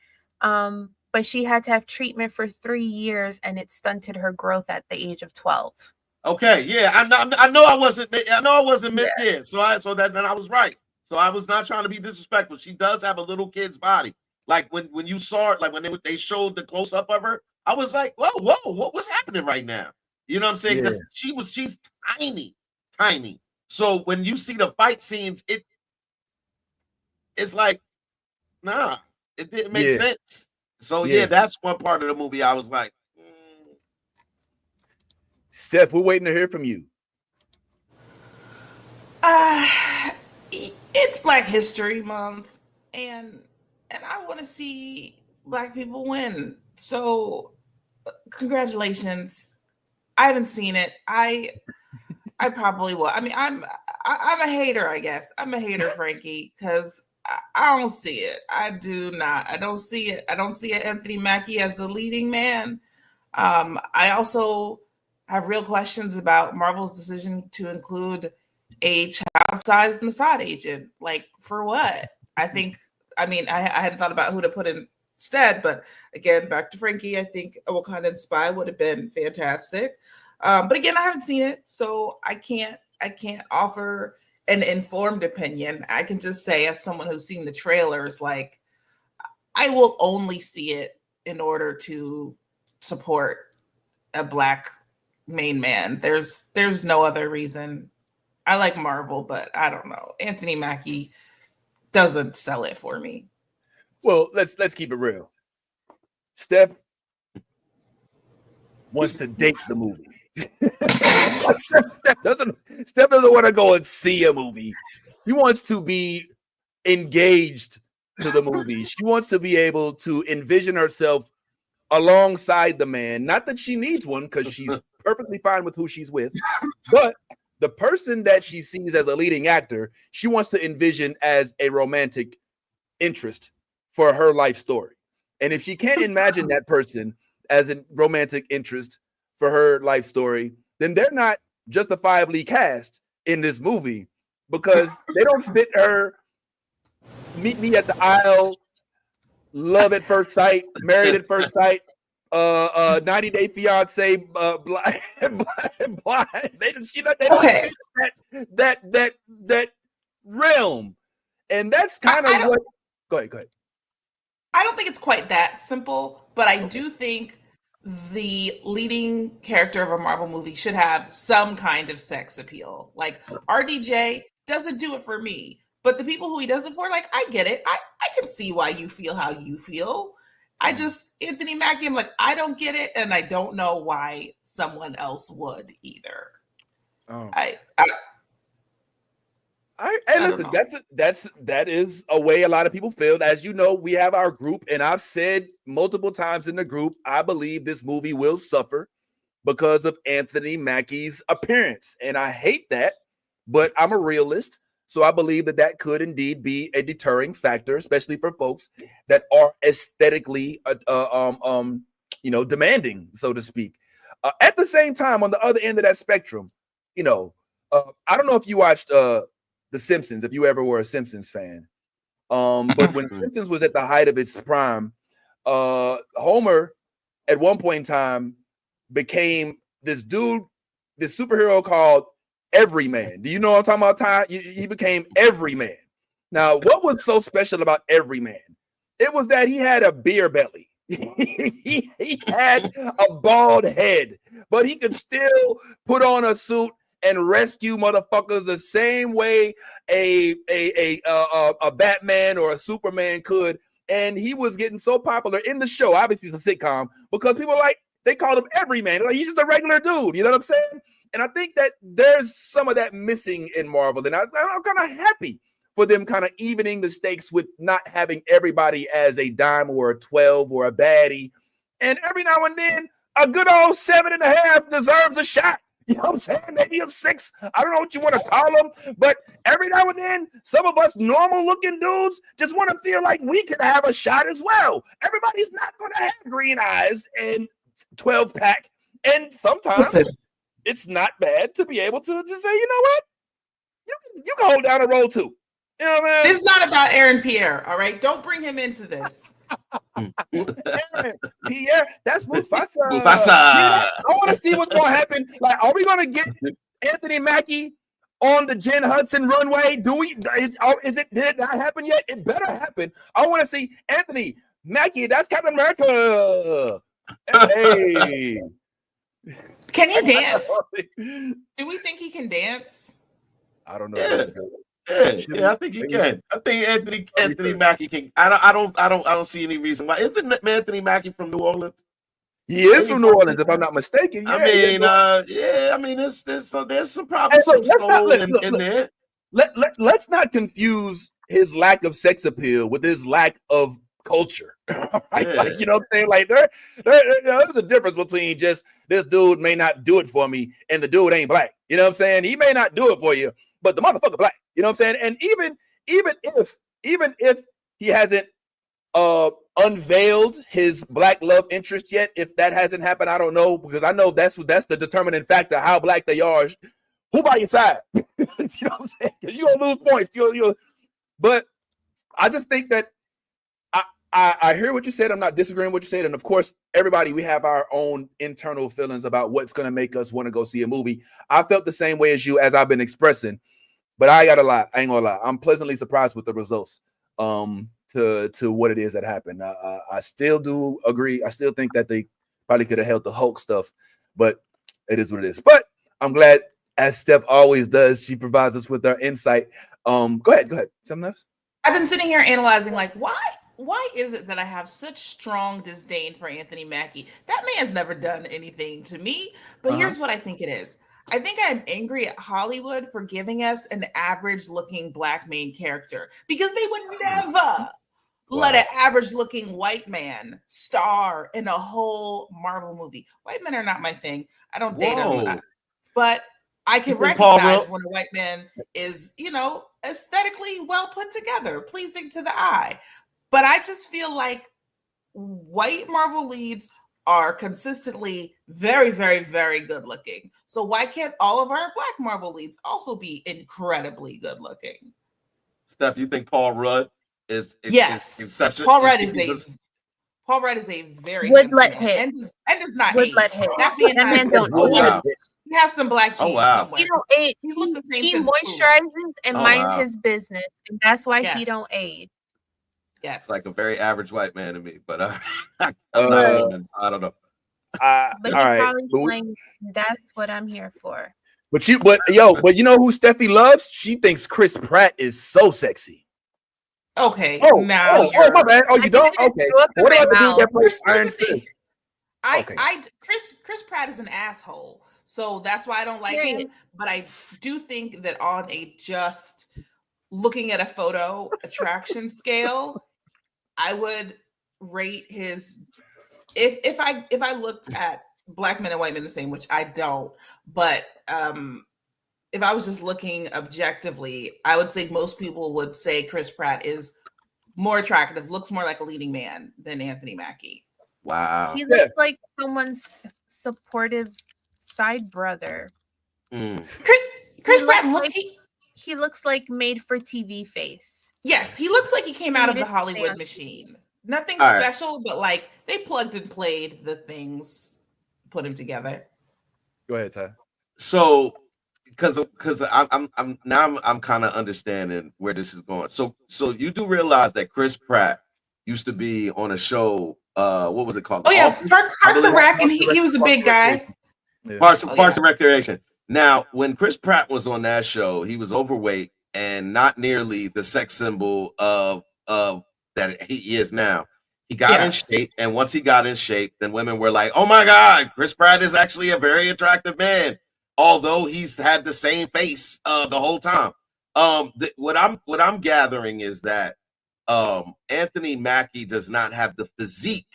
but she had to have treatment for 3 years, and it stunted her growth at the age of 12. Okay, yeah, I know I wasn't meant there. So then I was right. So I was not trying to be disrespectful. She does have a little kid's body. Like when you saw it, like when they showed the close up of her, I was like, whoa, what's happening right now? You know what I'm saying? Because she's tiny. So when you see the fight scenes, it's like, nah, it didn't make sense. So that's one part of the movie I was like, Steph, we're waiting to hear from you. It's Black History Month, and I want to see Black people win. So, congratulations. I haven't seen it. I probably will. I mean, I'm a hater, I guess. I'm a hater, Frankie, because I don't see it. I do not. I don't see it. I don't see Anthony Mackie as a leading man. I also have real questions about Marvel's decision to include a child-sized Mossad agent. Like, for what? I hadn't thought about who to put instead, but again, back to Frankie, I think a Wakandan spy would have been fantastic. But again, I haven't seen it, so I can't offer an informed opinion. I can just say, as someone who's seen the trailers, like, I will only see it in order to support a Black main man. There's no other reason. I like Marvel, but I don't know. Anthony Mackie doesn't sell it for me. Well, let's keep it real. Steph wants to date the movie. Steph doesn't want to go and see a movie. She wants to be engaged to the movie. She wants to be able to envision herself alongside the man. Not that she needs one, because she's perfectly fine with who she's with, but the person that she sees as a leading actor, she wants to envision as a romantic interest for her life story. And if she can't imagine that person as a romantic interest for her life story, then they're not justifiably cast in this movie, because they don't fit her meet me at the aisle, love at first sight, married at first sight, 90-day fiance, blind. They don't fit that realm, and that's kind of what. Go ahead. I don't think it's quite that simple, but I do think the leading character of a Marvel movie should have some kind of sex appeal. Like, RDJ doesn't do it for me, but the people who he does it for, like, I get it. I can see why you feel how you feel. Anthony Mackie, I'm like, I don't get it, and I don't know why someone else would either. Oh. Listen, that is a way a lot of people feel. As you know, we have our group, and I've said multiple times in the group, I believe this movie will suffer because of Anthony Mackie's appearance, and I hate that, but I'm a realist, so I believe that could indeed be a deterring factor, especially for folks that are aesthetically, demanding, so to speak. At the same time, on the other end of that spectrum, I don't know if you watched The Simpsons, if you ever were a Simpsons fan. But when Simpsons was at the height of its prime, Homer at one point in time became this superhero called Everyman. Do you know what I'm talking about, Ty? He became Everyman. Now, what was so special about Everyman? It was that he had a beer belly. he had a bald head, but he could still put on a suit and rescue motherfuckers the same way a Batman or a Superman could. And he was getting so popular in the show. Obviously, it's a sitcom, because people they called him Everyman. Like, he's just a regular dude. You know what I'm saying? And I think that there's some of that missing in Marvel. And I'm kind of happy for them kind of evening the stakes with not having everybody as a dime or a 12 or a baddie. And every now and then, a good old 7.5 deserves a shot. You know what I'm saying? Maybe a 6. I don't know what you want to call them, but every now and then, some of us normal-looking dudes just want to feel like we could have a shot as well. Everybody's not going to have green eyes and 12-pack, and sometimes it's not bad to be able to just say, you know what? You can hold down a role too. You know what I mean? This is not about Aaron Pierre, all right? Don't bring him into this. Pierre, that's Mufasa. Mufasa. Yeah, I want to see what's going to happen. Like, are we going to get Anthony Mackie on the Jen Hudson runway? Did it not happen yet? It better happen. I want to see Anthony Mackie. That's Captain America. Hey. Can he dance? Do we think he can dance? I don't know. Yeah, I think he can. I think Anthony Mackie can. I don't see any reason why. Isn't Anthony Mackie from New Orleans? He is from New Orleans, if I'm not mistaken. Yeah, I mean, there's some probably some soul in there. Let's not confuse his lack of sex appeal with his lack of culture. Right? Yeah. Like, you know what I'm saying? Like, there's a difference between just this dude may not do it for me and the dude ain't black. You know what I'm saying? He may not do it for you, but the motherfucker black. You know what I'm saying? And even if he hasn't unveiled his black love interest yet. If that hasn't happened, I don't know, because I know that's the determining factor how black they are. Who by your side? You know what I'm saying? Because you're gonna lose points. But I just think that I hear what you said. I'm not disagreeing with what you said. And of course, everybody, we have our own internal feelings about what's going to make us want to go see a movie. I felt the same way as you, as I've been expressing, but I got to lie. I ain't gonna lie. I'm pleasantly surprised with the results to what it is that happened. I still do agree. I still think that they probably could have held the Hulk stuff, but it is what it is. But I'm glad, as Steph always does, she provides us with our insight. Go ahead. Something else? I've been sitting here analyzing, like, why is it that I have such strong disdain for Anthony Mackie? That man's never done anything to me. But here's what I think it is. I think I'm angry at Hollywood for giving us an average looking black main character, because they would never let an average looking white man star in a whole Marvel movie. White men are not my thing. I don't date them. But I can recognize when a white man is, aesthetically well put together, pleasing to the eye. But I just feel like white Marvel leads are consistently very, very, very good looking. So why can't all of our black Marvel leads also be incredibly good looking? Steph, you think Paul Rudd is exception? Paul Rudd is a very handsome man and does not age. That being man don't age. He has some black jeans somewhere. He don't age. He's looked the same. He moisturizes and minds his business, and that's why he don't age. Yes, it's like a very average white man to me, but I'm not a woman, so I don't know. But he's probably playing. That's what I'm here for. But you know who Steffi loves? She thinks Chris Pratt is so sexy. Okay, my bad. Oh, you don't? Okay. What do I do that plays Iron Fist? Chris Pratt is an asshole, so that's why I don't like him. But I do think that on a just looking at a photo attraction scale, I would rate his. If I looked at black men and white men the same, which I don't, but if I was just looking objectively, I would say most people would say Chris Pratt is more attractive, looks more like a leading man than Anthony Mackie. Wow. He looks like someone's supportive side brother. Chris Pratt he looks like made for TV face. Yes, he looks like he came out of the Hollywood machine. Nothing special, but like they plugged and played the things, put him together. Go ahead, Ty. So, because I'm kind of understanding where this is going. So you do realize that Chris Pratt used to be on a show. What was it called? Oh yeah, Parks and Rec, and he was a big guy. Parks and Recreation. Now, when Chris Pratt was on that show, he was overweight and not nearly the sex symbol of that he is now. He got in shape, and once he got in shape, then women were like, "Oh my God, Chris Pratt is actually a very attractive man," although he's had the same face the whole time. What I'm gathering is that Anthony Mackie does not have the physique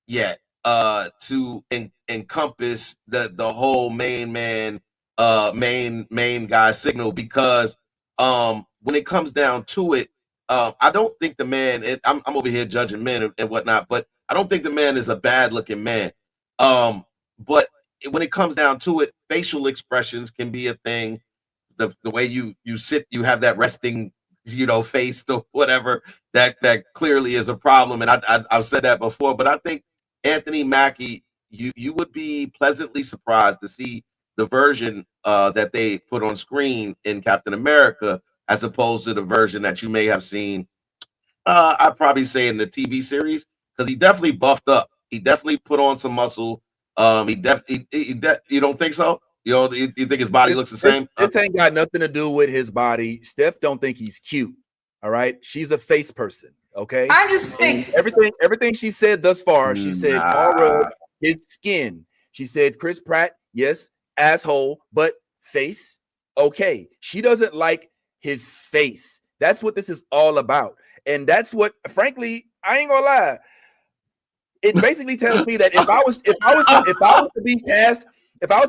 yet to encompass the whole main guy signal, because when it comes down to it, I don't think the man, I'm over here judging men and whatnot, but I don't think the man is a bad looking man. But when it comes down to it, facial expressions can be a thing. The way you sit, you have that resting, face or whatever, that clearly is a problem. And I've said that before, but I think Anthony Mackie, you would be pleasantly surprised to see the version that they put on screen in Captain America, as opposed to the version that you may have seen, I'd probably say in the TV series, because he definitely buffed up. He definitely put on some muscle. You don't think so? You think his body looks the same? This ain't got nothing to do with his body. Steph don't think he's cute. All right, she's a face person. Okay, I'm just saying everything she said thus far. She said Paul Rudd, his skin. She said Chris Pratt, yes, asshole, but face. Okay, she doesn't like his face. That's what this is all about, and that's what, frankly, I ain't gonna lie. It basically tells me that if I was to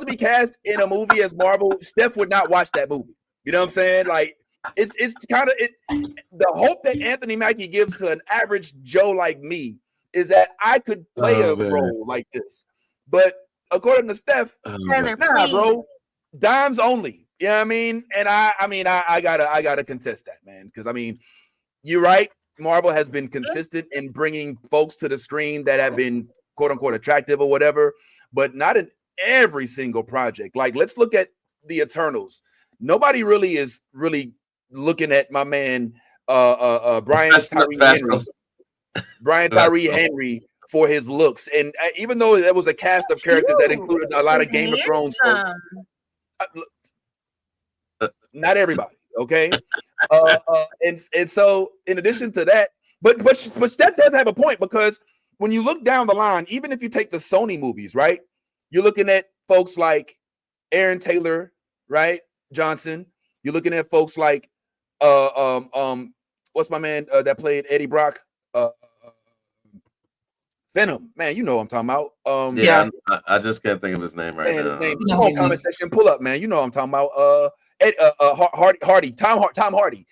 be cast in a movie as Marvel, Steph would not watch that movie. You know what I'm saying? Like it's kind of the hope that Anthony Mackie gives to an average Joe like me is that I could play a man. role like this. But according to Steph, Tyler, nah, please. bro, dimes only. You know what I mean? And I gotta contest that, man, because I mean, you're right. Marvel has been consistent in bringing folks to the screen that have been quote unquote attractive or whatever, but not in every single project. Like, let's look at the Eternals. Nobody really is looking at my man Brian Tyree Henry. Brian Tyree Henry for his looks. And even though there was a cast of characters that included a lot of Game of Thrones folks, not everybody, okay? And so in addition to that, but Steph does have a point, because when you look down the line, even if you take the Sony movies, right? You're looking at folks like Aaron Taylor, right? Johnson. You're looking at folks like what's my man that played Eddie Brock? Venom, man, you know what I'm talking about. Yeah, I just can't think of his name right now. Come on, comment section, pull up, man. You know what I'm talking about. Tom Hardy.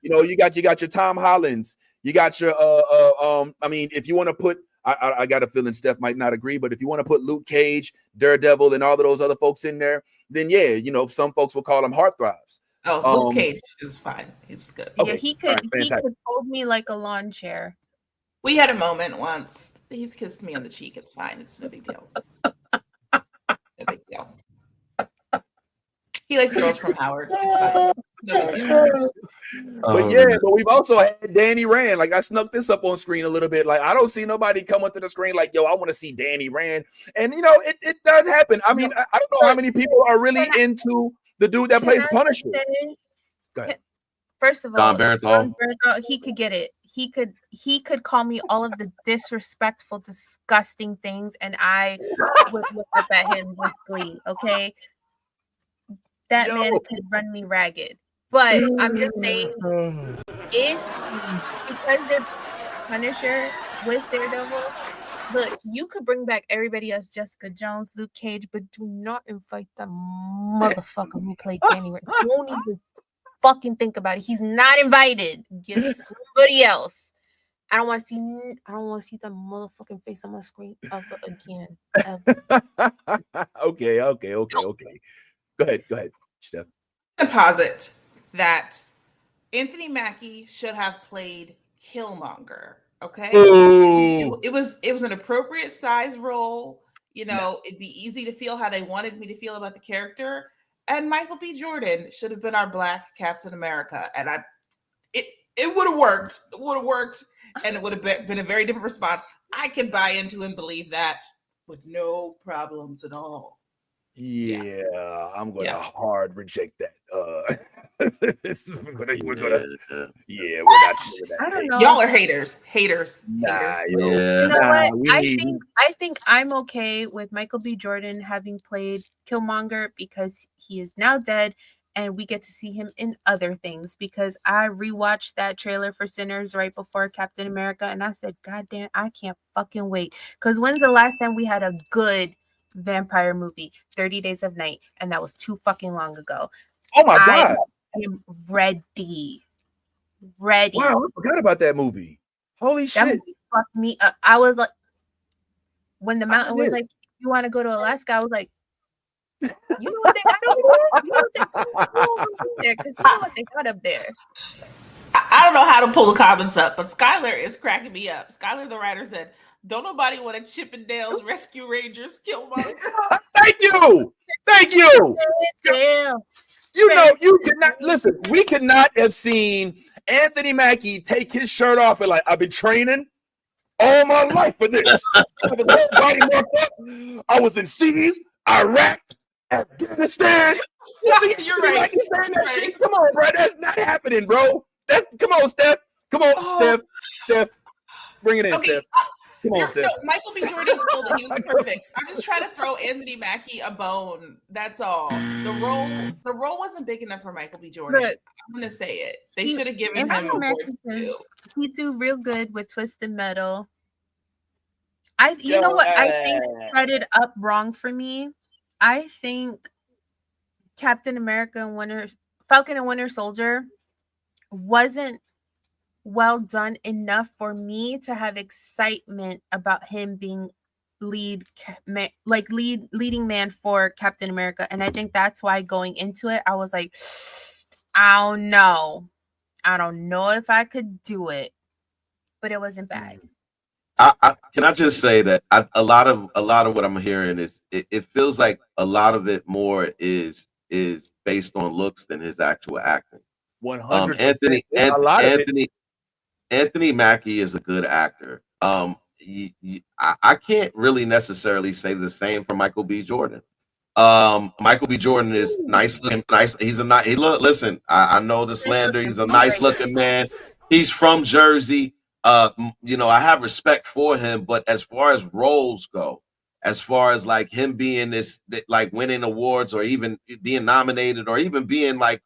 You know, you got your Tom Hollands. You got your I mean, if you want to put, I got a feeling Steph might not agree, but if you want to put Luke Cage, Daredevil, and all of those other folks in there, then yeah, you know, some folks will call them heartthrobs. Oh, Luke Cage is fine. It's good. Yeah, he could hold me like a lawn chair. We had a moment once. He's kissed me on the cheek. It's fine. It's no big deal. No big deal. He likes girls from Howard. It's fine. No big deal. But we've also had Danny Rand. Like, I snuck this up on screen a little bit. Like, I don't see nobody coming to the screen like, yo, I want to see Danny Rand. And you know, it does happen. I mean, I don't know how many people are really into the dude that plays Punisher. Go ahead. First of all, John Bernthal, he could get it. He could call me all of the disrespectful, disgusting things, and I would look up at him with glee. Okay, that man could run me ragged. But I'm just saying, because they're Punisher with Daredevil, look, you could bring back everybody else, Jessica Jones, Luke Cage, but do not invite the motherfucker who played Danny Rand. Don't even fucking think about it. He's not invited. Get somebody else. I don't want to see that motherfucking face on my screen ever again. Ever. Okay. Go ahead, Steph. Deposit that Anthony Mackie should have played Killmonger. Okay, it was an appropriate size role. You know, it'd be easy to feel how they wanted me to feel about the character. And Michael B. Jordan should have been our Black Captain America, and it would have worked. It would have worked, and it would have been a very different response. I can buy into and believe that with no problems at all. Yeah. I'm going to hard reject that. We're not doing that. I don't know. Y'all are haters. Nah, you know what? I think I'm okay with Michael B. Jordan having played Killmonger because he is now dead, and we get to see him in other things. Because I rewatched that trailer for Sinners right before Captain America, and I said, God damn, I can't fucking wait. Because when's the last time we had a good vampire movie? 30 Days of Night, and that was too fucking long ago. Oh my God. I'm ready. Wow, I forgot about that movie. Holy shit. That movie fucked me up. I was like, when the mountain was like, you want to go to Alaska? I was like, you know what they got over there? Because you know what they got up there. I don't know how to pull the comments up, but Skylar is cracking me up. Skylar, the writer, said, don't nobody want to Chippendales Rescue Rangers Killmonger. Thank you. You know, you cannot listen. We could not have seen Anthony Mackie take his shirt off and like, I've been training all my life for this. I was in Seas, Iraq, Afghanistan. You're right. Come on, bro. That's not happening, bro. Come on, Steph. Come on, Steph. Bring it in, Steph. Come on, Steph. No, Michael B. Jordan killed it. He was perfect. I'm just trying to throw Anthony Mackie a bone. That's all. The role wasn't big enough for Michael B. Jordan. I'm gonna say it. They should have given him awards too. He do real good with Twisted Metal. You know what I think set it up wrong for me? I think Captain America and Falcon and Winter Soldier wasn't well done enough for me to have excitement about him being leading man for Captain America. And I think that's why going into it, I was like, I don't know if I could do it, but it wasn't bad. Can I just say that a lot of what I'm hearing is it feels like a lot of it more is based on looks than his actual acting. 100%. Anthony Mackie is a good actor. I can't really necessarily say the same for Michael B. Jordan. Michael B. Jordan is nice looking. Nice. He's a nice. Listen, I know the slander. He's a nice looking man. He's from Jersey. I have respect for him, but as far as roles go, as far as like him being like winning awards or even being nominated or even being like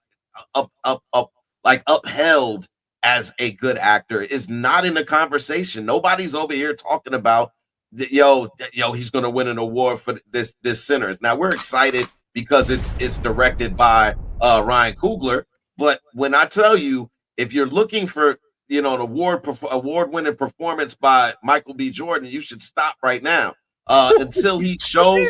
upheld as a good actor is not in the conversation. Nobody's over here talking about he's going to win an award for this Sinners. Now we're excited because it's directed by Ryan Coogler, but when I tell you, if you're looking for an award-winning performance by Michael B. Jordan, you should stop right now until he shows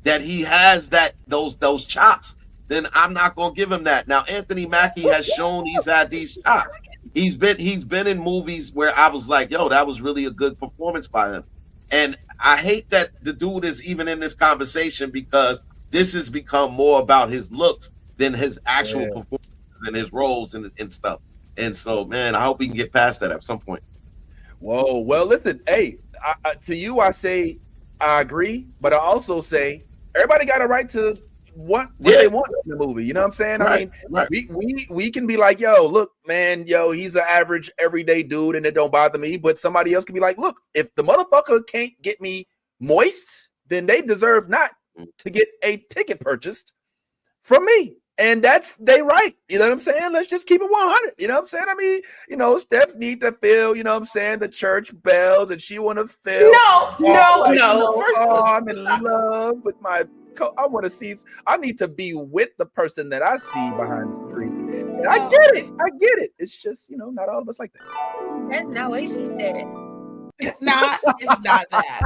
that he has those chops. Then I'm not going to give him that. Now Anthony Mackie has shown he's had these chops. He's been in movies where I was like, yo, that was really a good performance by him. And I hate that the dude is even in this conversation because this has become more about his looks than his actual performance and his roles and stuff. And so, man, I hope we can get past that at some point. Whoa, well, listen, hey, to you, I say I agree, but I also say everybody got a right to what they want in the movie. You know what I'm saying? Right, I mean, we can be like, yo, look, man, he's an average everyday dude and it don't bother me. But somebody else can be like, look, if the motherfucker can't get me moist, then they deserve not to get a ticket purchased from me. And that's they right. You know what I'm saying? Let's just keep it 100. You know what I'm saying? I mean, Steph need to feel, you know what I'm saying, the church bells, and she want to feel. No. First, I'm in love with my. I need to be with the person that I see behind the screen. And I get it. It's just, not all of us like that. That's not what she said. It's not that.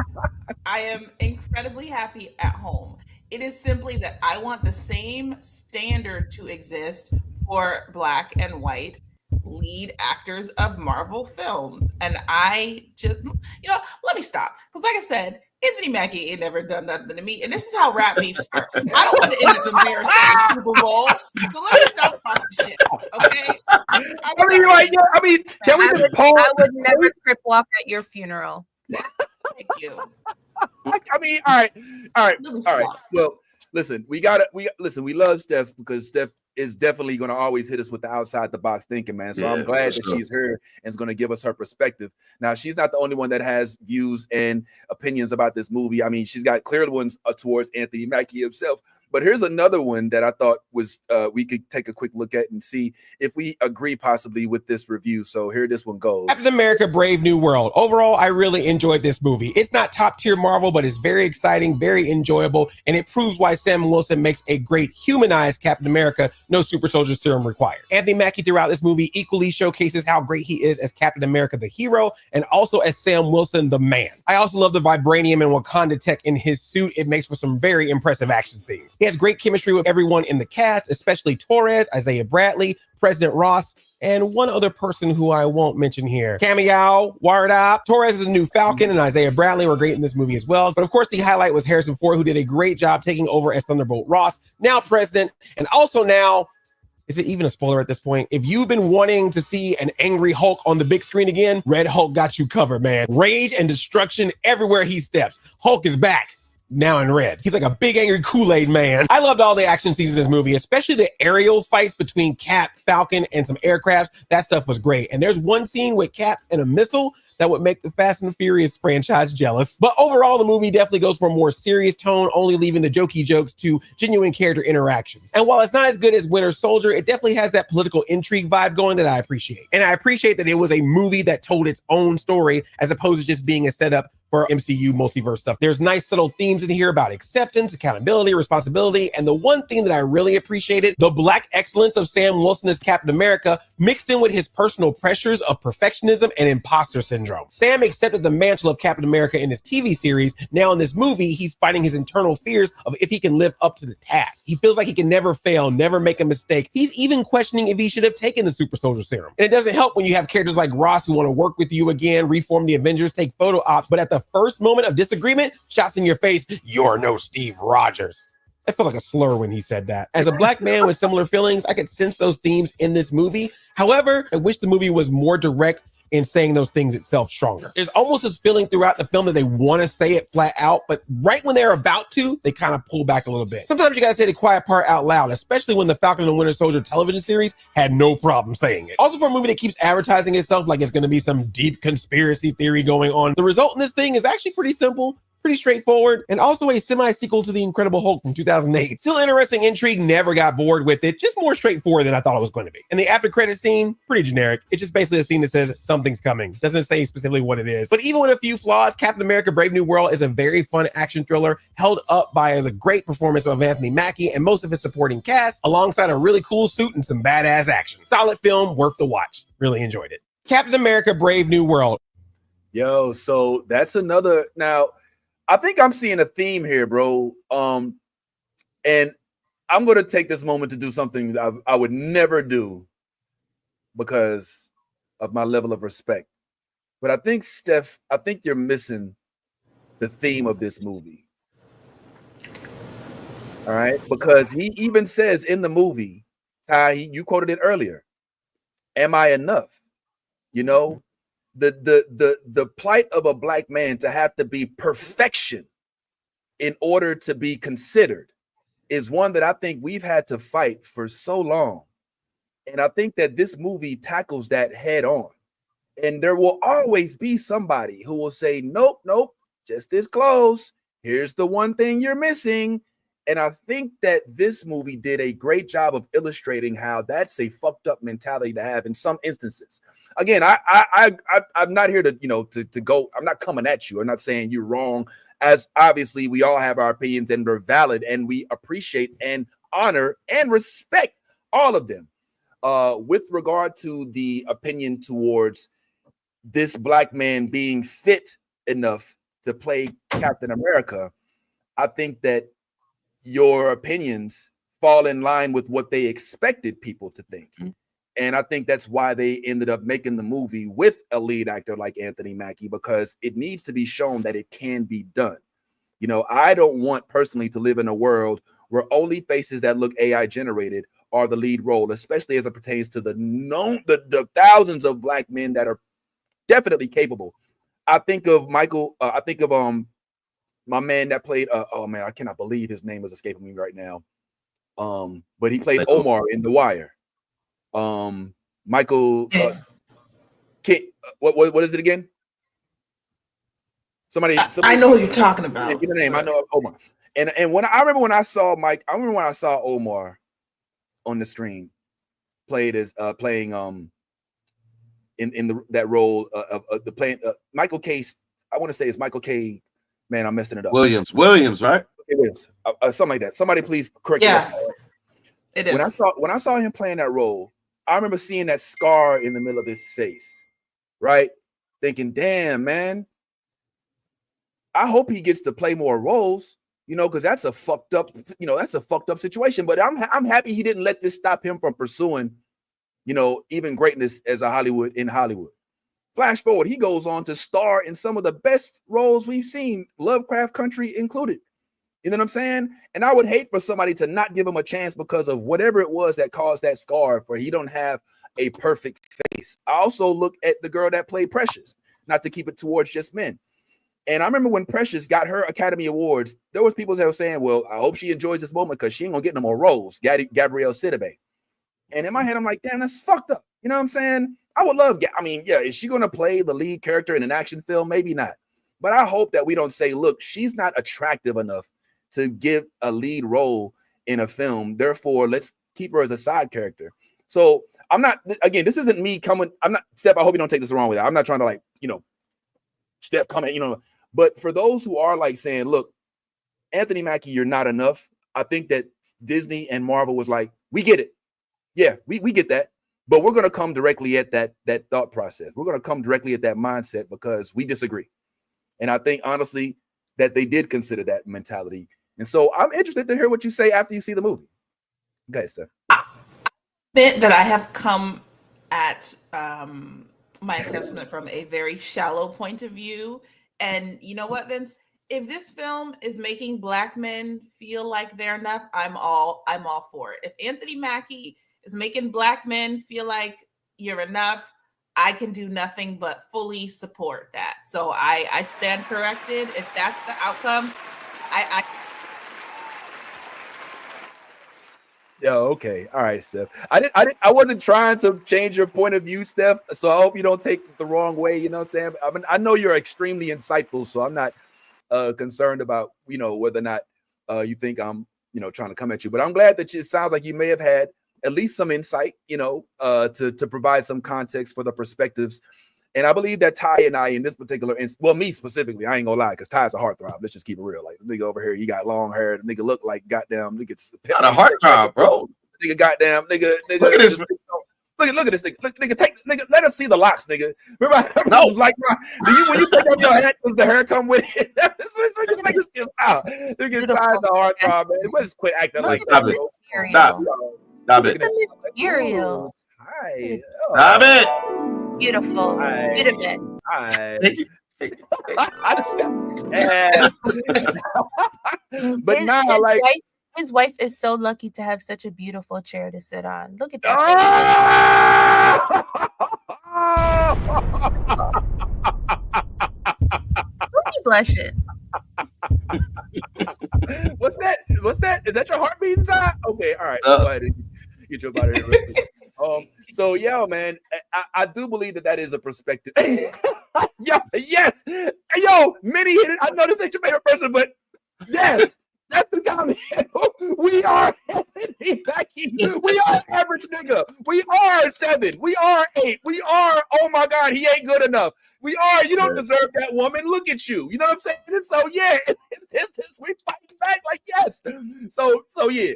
I am incredibly happy at home. It is simply that I want the same standard to exist for Black and white lead actors of Marvel films. And I just, let me stop. Because like I said, Anthony Mackie ain't never done nothing to me. And this is how rap beef starts. I don't want to end up embarrassed at the Super Bowl. So let me stop talking shit. Okay? Can we just pause? I would never trip off at your funeral. Thank you. All right. Well, listen, we love Steph because Steph is definitely going to always hit us with the outside the box thinking, man. So I'm glad that she's here and is going to give us her perspective. Now, she's not the only one that has views and opinions about this movie. I mean, she's got clear ones towards Anthony Mackie himself. But here's another one that I thought was we could take a quick look at and see if we agree possibly with this review. So here this one goes. Captain America Brave New World. Overall, I really enjoyed this movie. It's not top tier Marvel, but it's very exciting, very enjoyable, and it proves why Sam Wilson makes a great humanized Captain America, no super soldier serum required. Anthony Mackie throughout this movie equally showcases how great he is as Captain America the hero and also as Sam Wilson the man. I also love the vibranium and Wakanda tech in his suit. It makes for some very impressive action scenes. He has great chemistry with everyone in the cast, especially Torres, Isaiah Bradley, President Ross, and one other person who I won't mention here. Cameo, Wired Up. Torres is a new Falcon, and Isaiah Bradley were great in this movie as well. But of course, the highlight was Harrison Ford, who did a great job taking over as Thunderbolt Ross, now President, and also now, is it even a spoiler at this point? If you've been wanting to see an angry Hulk on the big screen again, Red Hulk got you covered, man. Rage and destruction everywhere he steps. Hulk is back. Now in red. He's like a big angry Kool-Aid man. I loved all the action scenes in this movie, especially the aerial fights between Cap, Falcon, and some aircrafts. That stuff was great. And there's one scene with Cap and a missile that would make the Fast and Furious franchise jealous. But overall, the movie definitely goes for a more serious tone, only leaving the jokey jokes to genuine character interactions. And while it's not as good as Winter Soldier, it definitely has that political intrigue vibe going that I appreciate. And I appreciate that it was a movie that told its own story as opposed to just being a setup for MCU multiverse stuff. There's nice subtle themes in here about acceptance, accountability, responsibility, and the one thing that I really appreciated, the black excellence of Sam Wilson as Captain America mixed in with his personal pressures of perfectionism and imposter syndrome. Sam accepted the mantle of Captain America in his TV series. Now in this movie, he's fighting his internal fears of if he can live up to the task. He feels like he can never fail, never make a mistake. He's even questioning if he should have taken the super soldier serum. And it doesn't help when you have characters like Ross who want to work with you again, reform the Avengers, take photo ops, but at the first moment of disagreement, shots in your face, "You're no Steve Rogers." I felt like a slur when he said that. As a black man with similar feelings, I could sense those themes in this movie. However, I wish the movie was more direct in saying those things itself stronger. There's almost this feeling throughout the film that they want to say it flat out, but right when they're about to, they kind of pull back a little bit. Sometimes you gotta say the quiet part out loud, especially when the Falcon and the Winter Soldier television series had no problem saying it. Also, for a movie that keeps advertising itself like it's gonna be some deep conspiracy theory going on, the result in this thing is actually pretty simple, pretty straightforward, and also a semi-sequel to The Incredible Hulk from 2008. Still interesting intrigue, never got bored with it, just more straightforward than I thought it was going to be. And the after credit scene, pretty generic. It's just basically a scene that says something's coming. Doesn't say specifically what it is. But even with a few flaws, Captain America Brave New World is a very fun action thriller held up by the great performance of Anthony Mackie and most of his supporting cast, alongside a really cool suit and some badass action. Solid film, worth the watch. Really enjoyed it. Captain America Brave New World. Yo, so that's another now. I think I'm seeing a theme here, bro. And I'm going to take this moment to do something that I would never do because of my level of respect. But I think, Steph, I think you're missing the theme of this movie. All right? Because he even says in the movie, Ty, you quoted it earlier, am I enough? You know? The plight of a black man to have to be perfection in order to be considered is one that I think we've had to fight for so long. And I think that this movie tackles that head on. And there will always be somebody who will say, nope, just this close. Here's the one thing you're missing. And I think that this movie did a great job of illustrating how that's a fucked up mentality to have in some instances. Again, I'm not here to, to go. I'm not coming at you. I'm not saying you're wrong, as obviously we all have our opinions and they're valid, and we appreciate and honor and respect all of them. With regard to the opinion towards this black man being fit enough to play Captain America, I think that your opinions fall in line with what they expected people to think. Mm-hmm. And I think that's why they ended up making the movie with a lead actor like Anthony Mackie, because it needs to be shown that it can be done. I don't want personally to live in a world where only faces that look AI generated are the lead role, especially as it pertains to the thousands of black men that are definitely capable. I think of Michael. I think of my man that played. Oh man, I cannot believe his name is escaping me right now. But he played Omar in The Wire. Michael. What is it again? Somebody. I know who you're talking about. Give me the name. I know Omar. And when I remember when I saw Omar on the screen played as playing in that role of the playing Michael K. I want to say it's Michael K. Man, I'm messing it up. Williams, right? It is something like that. Somebody please correct me. Yeah, it is. When I saw him playing that role, I remember seeing that scar in the middle of his face, right? Thinking, damn, man, I hope he gets to play more roles, because that's a fucked up situation. But I'm happy he didn't let this stop him from pursuing, even greatness as in Hollywood. Flash forward, he goes on to star in some of the best roles we've seen, Lovecraft Country included. You know what I'm saying? And I would hate for somebody to not give him a chance because of whatever it was that caused that scar, for he don't have a perfect face. I also look at the girl that played Precious, not to keep it towards just men. And I remember when Precious got her Academy Awards, there was people that were saying, well, I hope she enjoys this moment because she ain't gonna get no more roles, Gabrielle Sidibe. And in my head, I'm like, damn, that's fucked up. You know what I'm saying? I would love, is she going to play the lead character in an action film? Maybe not. But I hope that we don't say, look, she's not attractive enough to give a lead role in a film. Therefore, let's keep her as a side character. So I'm not, again, this isn't me coming. I'm not, Steph, I hope you don't take this the wrong way. I'm not trying to Steph comment, But for those who are like saying, look, Anthony Mackie, you're not enough. I think that Disney and Marvel was like, we get it. Yeah, we get that. But we're going to come directly at that thought process. We're going to come directly at that mindset because we disagree. And I think, honestly, that they did consider that mentality. And so I'm interested to hear what you say after you see the movie. Go ahead, Steph. Bit that I have come at my assessment from a very shallow point of view. And you know what, Vince? If this film is making Black men feel like they're enough, I'm all for it. If Anthony Mackie is making Black men feel like you're enough, I can do nothing but fully support that. So I stand corrected. If that's the outcome, I Yeah, okay. All right, Steph. I wasn't trying to change your point of view, Steph. So I hope you don't take it the wrong way. You know what I'm saying? I mean, I know you're extremely insightful, so I'm not concerned about, whether or not you think I'm, trying to come at you. But I'm glad that it sounds like you may have had at least some insight, to provide some context for the perspectives. And I believe that Ty and I in this particular me specifically, I ain't gonna lie, because Ty's a heartthrob. Let's just keep it real. Like the nigga over here, he got long hair. The nigga look like goddamn nigga. Not a heartthrob, bro. Nigga, goddamn nigga. Look at this. Look at this nigga. Look, nigga, let us see the locks, nigga. Remember, No. like when you take off your hat, does the hair come with it? Nigga, Ty's a heartthrob, man. Let's quit acting like that. Stop it. Material. Hi. Stop it. Beautiful. Beautiful. But now, like, his wife is so lucky to have such a beautiful chair to sit on. Look at that. Look at blushing. What's that? Is that your heart beating, Ty? Okay, all right. Go ahead and get your body. So yeah, man, I do believe that is a perspective. Yes. Yo, Minnie hit it. I know this ain't your favorite person, but yes, that's the comment. We are we are average nigga. We are 7. We are 8. We are, oh my God, he ain't good enough. We are, you don't deserve that woman. Look at you. You know what I'm saying? And so yeah, we fighting back like yes. So yeah.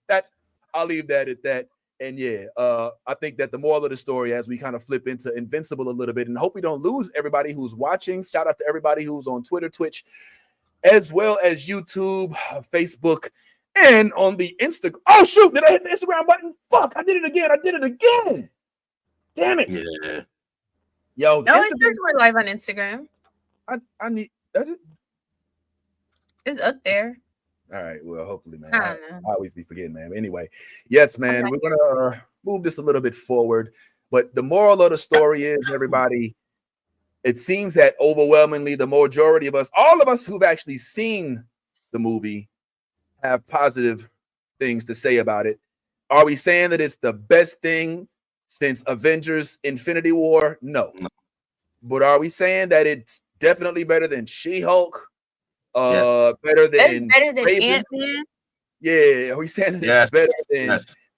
That's, I'll leave that at that. And yeah, I think that the moral of the story, as we kind of flip into Invincible a little bit, and hope we don't lose everybody who's watching. Shout out to everybody who's on Twitter, Twitch, as well as YouTube, Facebook, and on the Instagram. Oh shoot! Did I hit the Instagram button? Fuck! I did it again. Damn it! Yeah. Yo, no, it says we're live on Instagram. I need. Does it? It's up there. All right. Well, hopefully, man. I always be forgetting, man. Anyway, yes, man. We're gonna move this a little bit forward, but the moral of the story is, everybody. It seems that overwhelmingly, the majority of us, all of us who've actually seen the movie, have positive things to say about it. Are we saying that it's the best thing since Avengers: Infinity War? No. But are we saying that it's definitely better than She-Hulk? Yes. Better than Ant-Man? Yeah, are we saying that it's better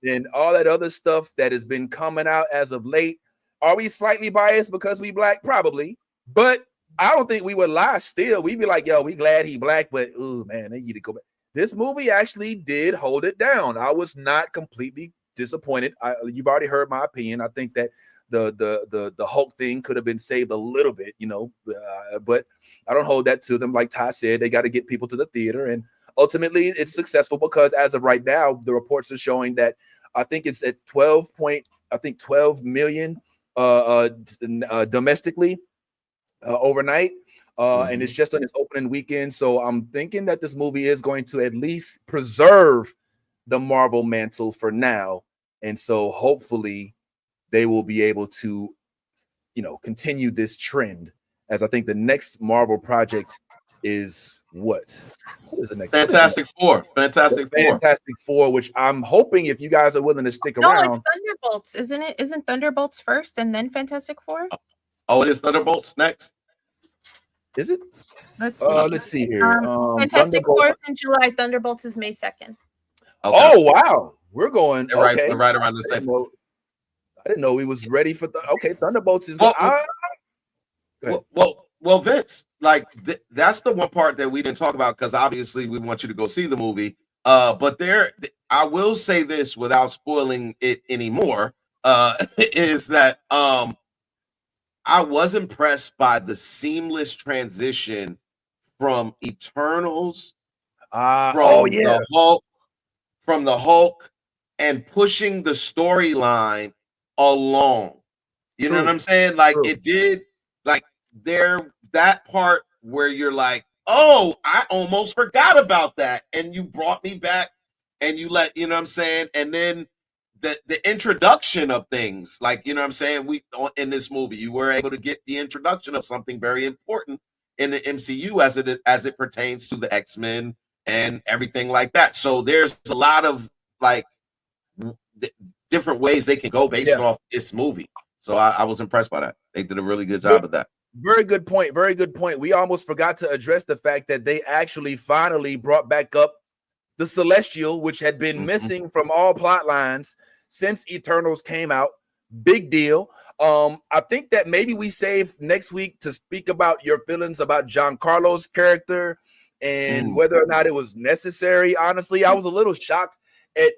than all that other stuff that has been coming out as of late? Are we slightly biased because we Black? Probably. But I don't think we would lie still. We'd be like, yo, we glad he Black, but oh man, they need to go back. This movie actually did hold it down. I was not completely disappointed. You've already heard my opinion. I think that the Hulk thing could have been saved a little bit, but I don't hold that to them. Like Ty said, they got to get people to the theater, and ultimately it's successful because as of right now, the reports are showing that I think it's at 12 million domestically overnight, and it's just on its opening weekend. So I'm thinking that this movie is going to at least preserve the Marvel mantle for now, and so hopefully they will be able to, continue this trend. As I think the next Marvel project is what is the next? Fantastic Four, which I'm hoping, if you guys are willing to stick around. No, it's Thunderbolts, isn't it? Isn't Thunderbolts first and then Fantastic Four? Oh, it is Thunderbolts next. Is it? Let's see here. Fantastic Four is in July. Thunderbolts is May 2nd. Okay. Oh wow, we're going right around the same. I didn't know we was ready for okay. Thunderbolts is well, Well, Vince, like that's the one part that we didn't talk about because obviously we want you to go see the movie. But I will say this without spoiling it anymore. Is that I was impressed by the seamless transition from Eternals, Oh yeah, from the Hulk, and pushing the storyline along. You know what true, I'm saying? Like true. it did, like that part where you're like, oh, I almost forgot about that. And you brought me back and you know what I'm saying? And then the introduction of things, like, you know what I'm saying? In this movie, you were able to get the introduction of something very important in the MCU as it pertains to the X-Men and everything like that. So there's a lot of like different ways they can go based Yeah. off this movie. So I was impressed by that. They did a really good Good. job of that. Very good point. Very good point. We almost forgot to address the fact that they actually finally brought back up the Celestial, which had been missing from all plot lines since Eternals came out. Big deal. I think that maybe we save next week to speak about your feelings about Giancarlo's character and whether or not it was necessary. Honestly, I was a little shocked at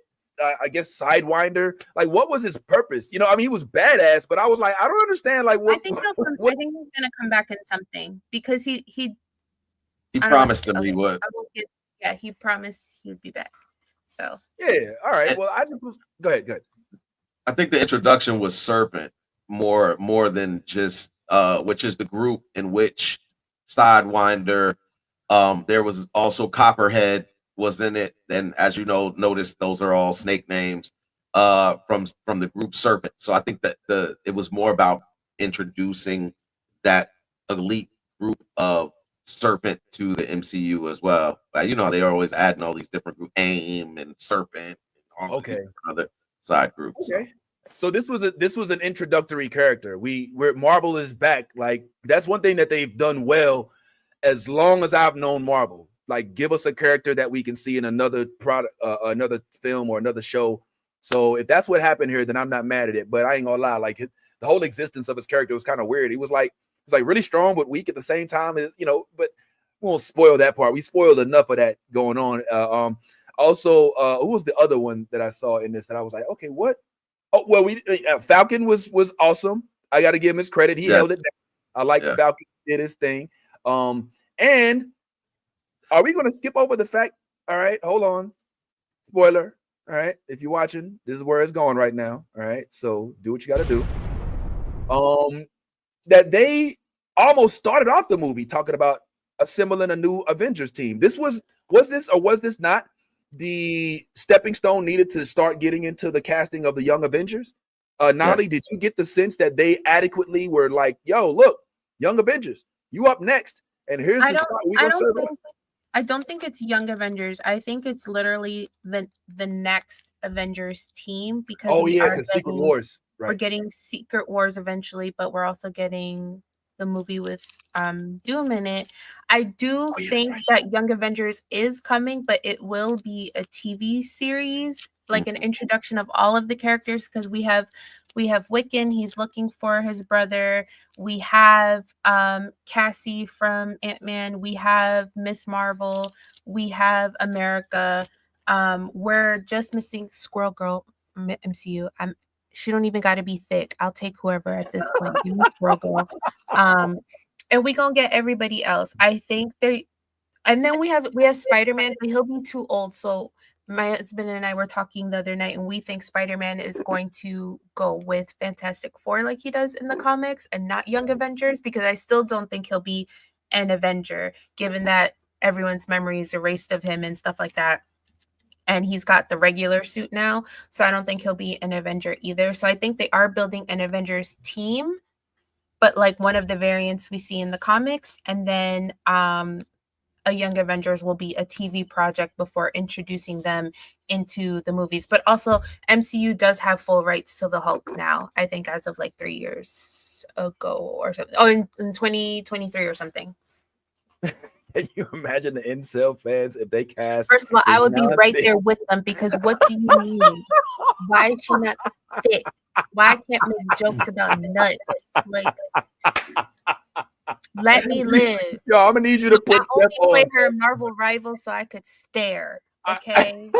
I guess Sidewinder. Like, what was his purpose? You know, I mean, he was badass, but I was like, I don't understand. Like, what? I think I think he's gonna come back in something because he promised them he would. Yeah, he promised he would be back. So yeah, all right. Well, I just was go ahead. I think the introduction was Serpent more than just which is the group in which Sidewinder. There was also Copperhead was in it, and as you know, notice those are all snake names from the group Serpent. So I think that it was more about introducing that elite group of Serpent to the MCU as well. But you know, they are always adding all these different groups, AIM and Serpent, and all these other side groups. Okay. So this was an introductory character. Where Marvel is back. Like, that's one thing that they've done well as long as I've known Marvel. Like, give us a character that we can see in another product, another film or another show. So if that's what happened here, then I'm not mad at it. But I ain't gonna lie, like the whole existence of his character was kind of weird. He was like really strong but weak at the same time. Is, you know, but we won't spoil that part. We spoiled enough of that going on. Also, who was the other one that I saw in this that I was like, okay, what? Oh well, Falcon was awesome. I got to give him his credit. He held it down. I like Falcon did his thing. And are we going to skip over the fact? All right, hold on. Spoiler. All right, if you're watching, this is where it's going right now. All right, so do what you got to do. That they almost started off the movie talking about assembling a new Avengers team. Was this not the stepping stone needed to start getting into the casting of the Young Avengers? Nolly, did you get the sense that they adequately were like, yo, look, Young Avengers, you up next, and here's the spot we gonna serve up? I don't think it's Young Avengers. I think it's literally the next Avengers team because because Secret Wars. Right. We're getting Secret Wars eventually, but we're also getting the movie with Doom in it. I do think that Young Avengers is coming, but it will be a TV series, like an introduction of all of the characters, because we have Wiccan, he's looking for his brother. We have Cassie from Ant-Man. We have Miss Marvel. We have America. We're just missing Squirrel Girl MCU. She don't even got to be thick. I'll take whoever at this point. Give me Squirrel Girl. And we gonna get everybody else. I think and then we have Spider-Man, but he'll be too old. So my husband and I were talking the other night, and we think Spider-Man is going to go with Fantastic Four like he does in the comics and not Young Avengers, because I still don't think he'll be an Avenger, given that everyone's memory is erased of him and stuff like that. And he's got the regular suit now. So I don't think he'll be an Avenger either. So I think they are building an Avengers team, but like one of the variants we see in the comics. And then a Young Avengers will be a TV project before introducing them into the movies. But also MCU does have full rights to the Hulk now, I think as of like 3 years ago or something. Oh, in 2023 or something. Can you imagine the incel fans if they cast? First of all, I would be right there with them, because what do you mean? Why is she not thick? Why I can't make jokes about nuts? Like, Let me live. Yo, I'm gonna need you to I put Steph only on. played her Marvel rival so I could stare. Okay.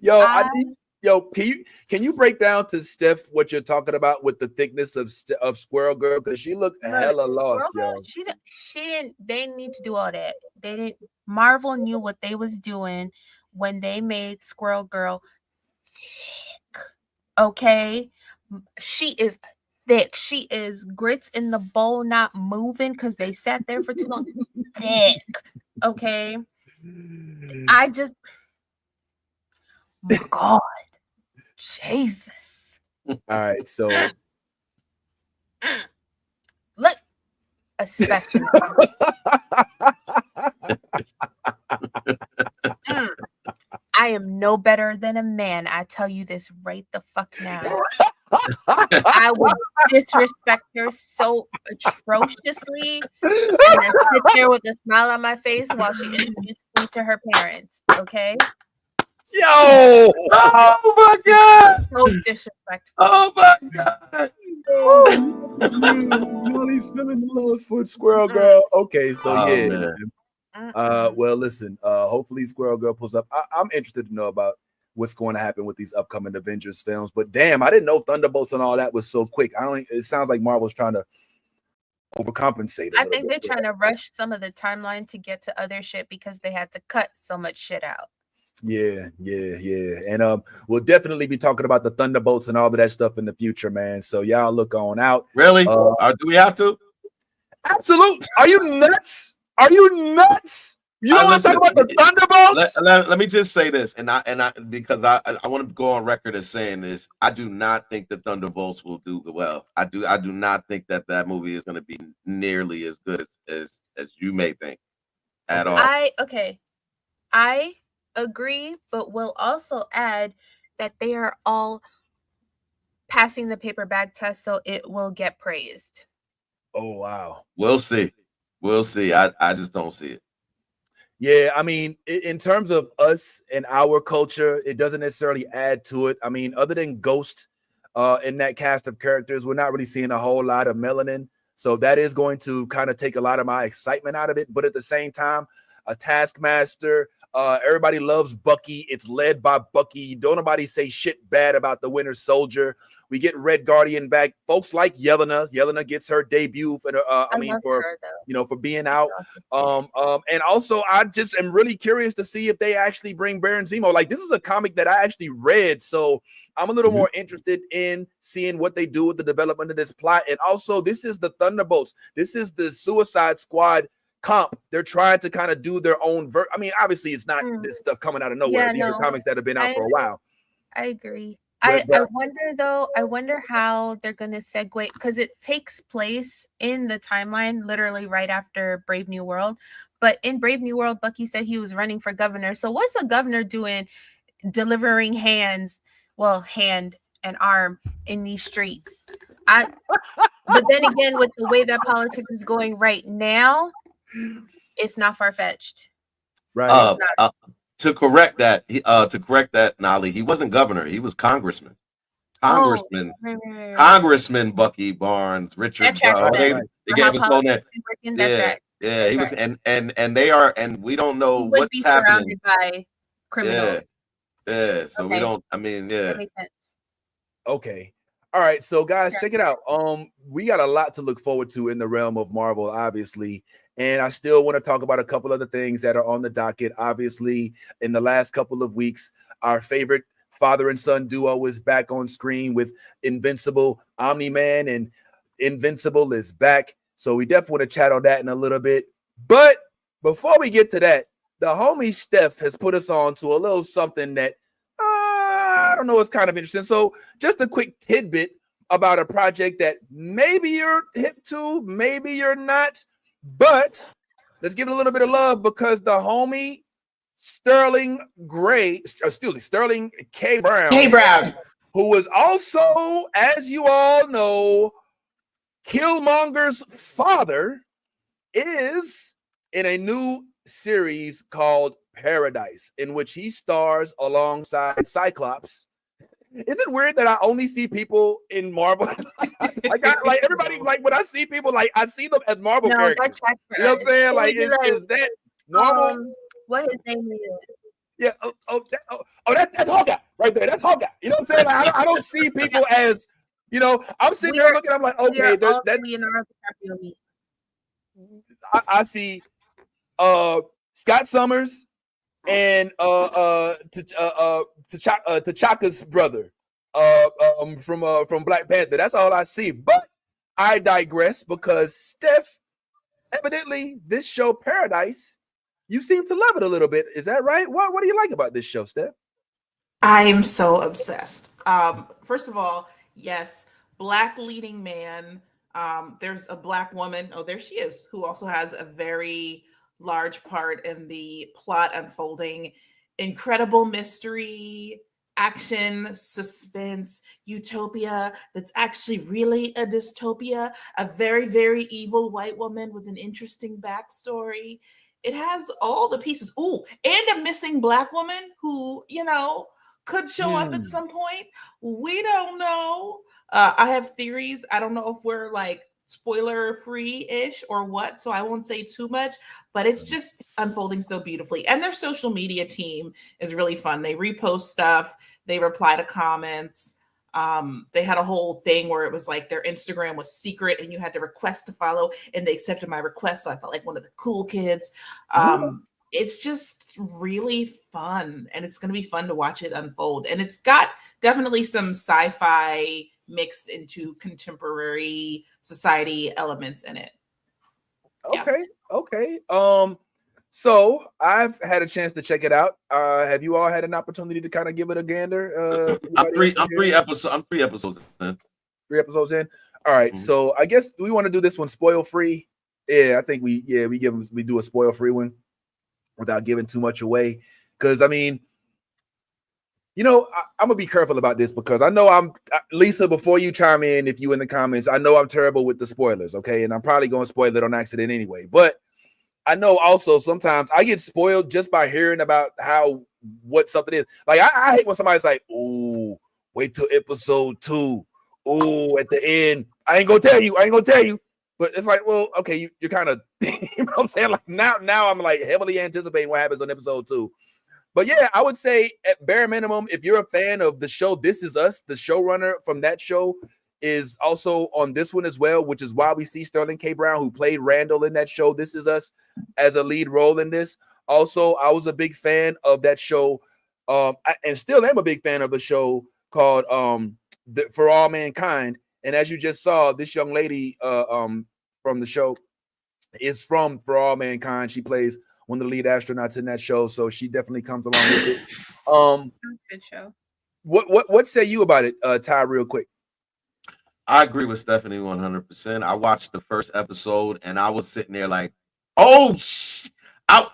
Yo, I can you break down to Steph what you're talking about with the thickness of Squirrel Girl? Because she looked look, hella lost, Squirrel Girl, yo. she didn't. They didn't need to do all that. They didn't. Marvel knew what they was doing when they made Squirrel Girl thick. Okay, she is thick. She is grits in the bowl, not moving because they sat there for too long. Thick. Okay. I just, my God, Jesus. All right, so Look, a specimen. Mm. I am no better than a man. I tell you this right the fuck now. I would disrespect her so atrociously, and I sit there with a smile on my face while she introduced me to her parents. Okay, yo, Oh my god! so disrespectful. Oh my god! Molly's feeling the love for Squirrel Girl. Okay, so Oh, yeah. man. Well, listen. Hopefully, Squirrel Girl pulls up. I'm interested to know about what's going to happen with these upcoming Avengers films. But damn, I didn't know Thunderbolts and all that was so quick. I don't. It sounds like Marvel's trying to overcompensate. I think they're trying to rush some of the timeline to get to other shit because they had to cut so much shit out. Yeah. And we'll definitely be talking about the Thunderbolts and all of that stuff in the future, man. So y'all look on out. Really? Do we have to? Absolutely. Are you nuts? Are you nuts? You don't want to talk about the Thunderbolts? Let me just say this, and I because I want to go on record as saying this. I do not think the Thunderbolts will do well. I do not think that movie is going to be nearly as good as you may think at all. I agree, but will also add that they are all passing the paper bag test, so it will get praised. Oh wow. We'll see. I just don't see it. Yeah, I mean, in terms of us and our culture, it doesn't necessarily add to it. I mean, other than Ghost in that cast of characters, we're not really seeing a whole lot of melanin. So that is going to kind of take a lot of my excitement out of it. But at the same time, a Taskmaster, everybody loves Bucky. It's led by Bucky. Don't nobody say shit bad about the Winter Soldier. We get Red Guardian back. Folks like Yelena. Yelena gets her debut for for being out. And also I just am really curious to see if they actually bring Baron Zemo. Like, this is a comic that I actually read, so I'm a little more interested in seeing what they do with the development of this plot. And also, this is the Thunderbolts. This is the Suicide Squad comp. They're trying to kind of do their own I mean, obviously it's not this stuff coming out of nowhere. These are comics that have been out for a while. I agree. But I wonder how they're going to segue, because it takes place in the timeline literally right after Brave New World. But in Brave New World, Bucky said he was running for governor. So what's the governor doing delivering hand and arm in these streets? But then again, with the way that politics is going right now, it's not far-fetched. Right. To correct that, Nolly, he wasn't governor, he was congressman. Congressman Bucky Barnes, Richard. They gave his whole name. Yeah, he was, and they are, and we don't know what's happening. Surrounded by criminals. Yeah. So we don't. I mean, yeah. That makes sense. Okay. All right, so guys, check it out. We got a lot to look forward to in the realm of Marvel, obviously, and I still want to talk about a couple other things that are on the docket. Obviously, in the last couple of weeks, our favorite father and son duo is back on screen with Invincible. Omni-Man and Invincible is back, so we definitely want to chat on that in a little bit. But before we get to that, the homie Steph has put us on to a little something that I don't know, it's kind of interesting. So just a quick tidbit about a project that maybe you're hip to, maybe you're not, but let's give it a little bit of love, because the homie Sterling K. Brown, who was also, as you all know, Killmonger's father, is in a new series called Paradise, in which he stars alongside Cyclops Is it weird that I only see people in Marvel? like everybody, like when I see people, like I see them as Marvel No, characters. that tracks for You know what I'm us. saying? It Like, would be like, is that normal? what his name is. Yeah. That's Hawkeye right there. That's Hawkeye. You know what I'm saying? Like, I don't see people as, you know, I'm sitting there looking, I'm like, We are okay, all that Leonardo DiCaprio memes. I see Scott Summers and T'Chaka's brother from Black Panther. That's all I see. But I digress because Steph, evidently, this show Paradise, you seem to love it a little bit. Is that right? What do you like about this show, Steph? I'm so obsessed. First of all, yes, black leading man. There's a black woman. Oh, there she is, who also has a very large part in the plot unfolding. Incredible mystery, action, suspense, utopia that's actually really a dystopia. A very, very evil white woman with an interesting backstory. It has all the pieces. Ooh, and a missing black woman who, could show up at some point. We don't know. I have theories. I don't know if we're like spoiler free ish or what, so I won't say too much, but it's just unfolding so beautifully. And their social media team is really fun. They repost stuff, they reply to comments. They had a whole thing where it was like their Instagram was secret and you had to request to follow, and they accepted my request. So I felt like one of the cool kids. It's just really fun, and it's going to be fun to watch it unfold. And it's got definitely some sci-fi mixed into contemporary society elements in it. Okay. So I've had a chance to check it out. Have you all had an opportunity to kind of give it a gander? I'm three episodes in. 3 episodes in. All right. So I guess we want to do this one spoil free. Yeah, I think we do a spoil free one without giving too much away. Because I mean, I'm gonna be careful about this because I know Lisa. Before you chime in, if you in the comments, I know I'm terrible with the spoilers. Okay, and I'm probably gonna spoil it on accident anyway. But I know also sometimes I get spoiled just by hearing about what something is. Like I hate when somebody's like, "Ooh, wait till episode 2. Ooh, at the end, I ain't gonna tell you." But it's like, well, okay, you're kind of, you know what I'm saying? Like now I'm like heavily anticipating what happens on episode 2. But yeah, I would say at bare minimum, if you're a fan of the show This Is Us, the showrunner from that show is also on this one as well, which is why we see Sterling K. Brown, who played Randall in that show This Is Us, as a lead role in this. Also, I was a big fan of that show, and still am a big fan of the show called For All Mankind. And as you just saw, this young lady from the show is from For All Mankind. She plays one of the lead astronauts in that show, so she definitely comes along with it. Good show. What say you about it, Ty, real quick? I agree with Stephanie 100%. I watched the first episode and I was sitting there like, oh, I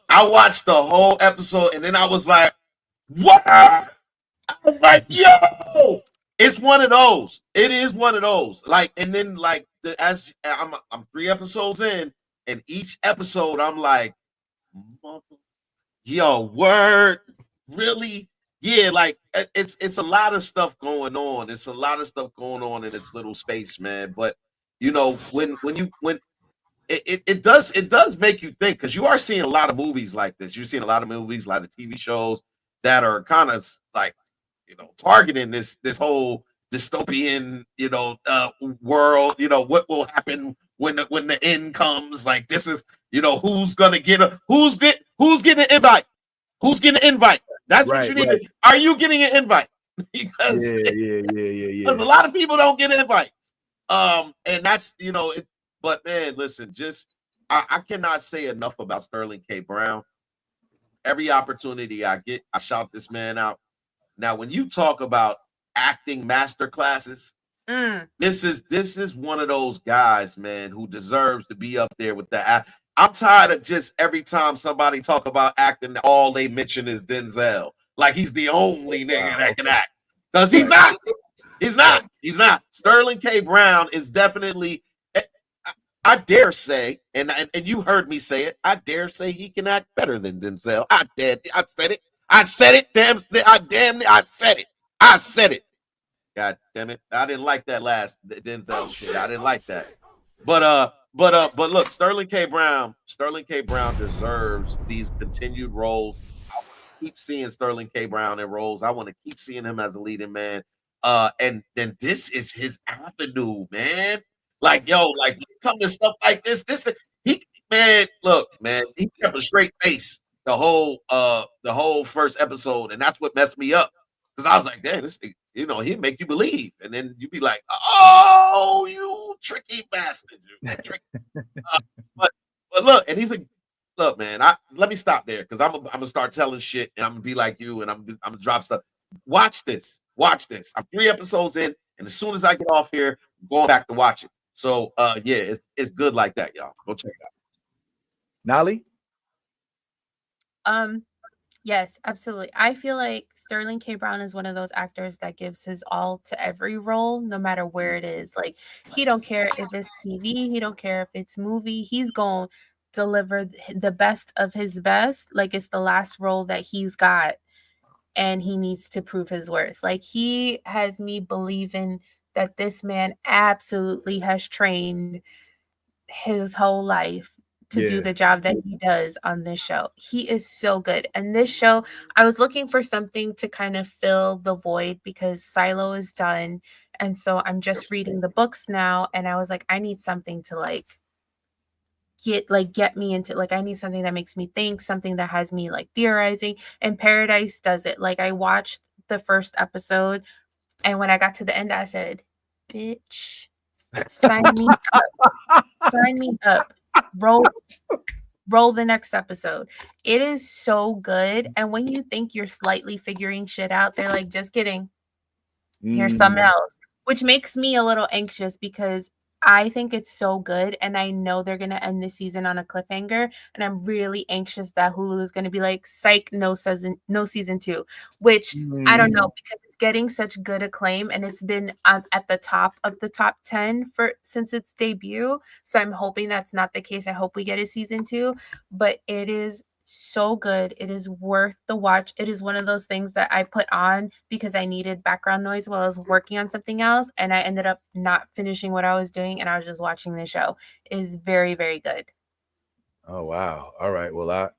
watched the whole episode and then I was like, what? I was like, yo, it's one of those. It is one of those. Like, and then like as I'm 3 episodes in, and each episode I'm like, yo, word, really? Yeah, like it's a lot of stuff going on. It's a lot of stuff going on in this little space, man. But when it does make you think, because you are seeing a lot of movies like this. You're seeing a lot of movies, a lot of TV shows that are kind of like targeting this whole dystopian world. What will happen when the end comes? Like this is who's gonna get who's getting an invite? Who's getting an invite? That's what you need. Right. Are you getting an invite? Because because a lot of people don't get invites. And that's but man, listen, I cannot say enough about Sterling K. Brown. Every opportunity I get, I shout this man out. Now, when you talk about acting master classes, this is one of those guys, man, who deserves to be up there with the. I'm tired of just every time somebody talk about acting, all they mention is Denzel. Like he's the only nigga that can act. Because he's not. He's not. Sterling K. Brown is definitely, I dare say, and you heard me say it, I dare say he can act better than Denzel. I said it. I said it. I said it. God damn it. I didn't like that last Denzel shit. I didn't like that. But look, Sterling K. Brown deserves these continued roles. I want to keep seeing Sterling K. Brown in roles. I want to keep seeing him as a leading man. And then this is his avenue, man. Like, yo, like when it comes to stuff like this, he man, look, man, he kept a straight face the whole first episode, and that's what messed me up. Because I was like, damn, this thing, he'd make you believe. And then you'd be like, oh, you tricky bastard. But look, and he's like, look, man, let me stop there because I'm gonna start telling shit and I'm gonna be like you and I'm gonna drop stuff. Watch this. I'm 3 episodes in, and as soon as I get off here, I'm going back to watch it. So yeah, it's good like that, y'all. Go check it out. Nolly? Yes, absolutely. I feel like Sterling K. Brown is one of those actors that gives his all to every role, no matter where it is. Like, he don't care if it's TV, he don't care if it's movie. He's going to deliver the best of his best. Like, it's the last role that he's got, and he needs to prove his worth. Like, he has me believing that this man absolutely has trained his whole life to do the job that he does on this show. He is so good. And this show, I was looking for something to kind of fill the void because Silo is done. And so I'm just reading the books now. And I was like, I need something to get me into, I need something that makes me think, something that has me theorizing. And Paradise does it. Like, I watched the first episode, and when I got to the end, I said, bitch, sign me up. Sign me up. Roll the next episode. It is so good. And when you think you're slightly figuring shit out, they're like, just kidding. Here's something else, which makes me a little anxious because I think it's so good. And I know they're going to end the season on a cliffhanger. And I'm really anxious that Hulu is going to be like, psych, no season 2, which I don't know, because it's getting such good acclaim and it's been at the top of the top 10 since its debut. So I'm hoping that's not the case. I hope we get a season 2, but it is so good. It is worth the watch. It is one of those things that I put on because I needed background noise while I was working on something else, and I ended up not finishing what I was doing, and I was just watching the show. It is very, very good. Oh wow! All right. Well,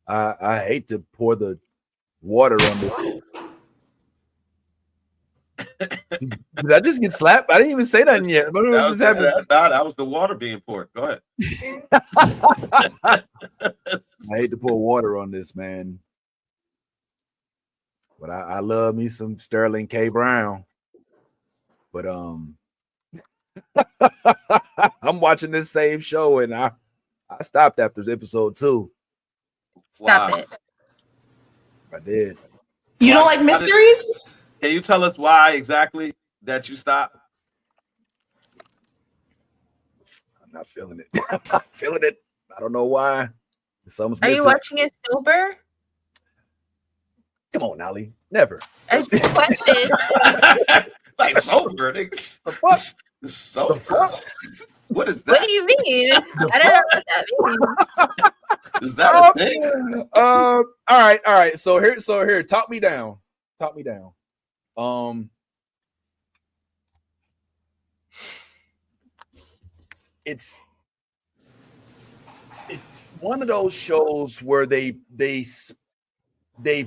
I hate to pour the water on this. Did I just get slapped? I didn't even say nothing yet. That was the water being poured. Go ahead. I hate to pour water on this, man. But I love me some Sterling K. Brown. But I'm watching this same show and I stopped after episode 2. Stop it. I did. You don't like mysteries? Can you tell us why exactly that you stopped? I'm not feeling it. I'm not feeling it. I don't know why. Are you watching it sober? Come on, Nolly. Never. A question. Like sober, niggas. So, what is that? What do you mean? I don't know what that means. Is that a thing? All right. So here, talk me down. It's one of those shows where they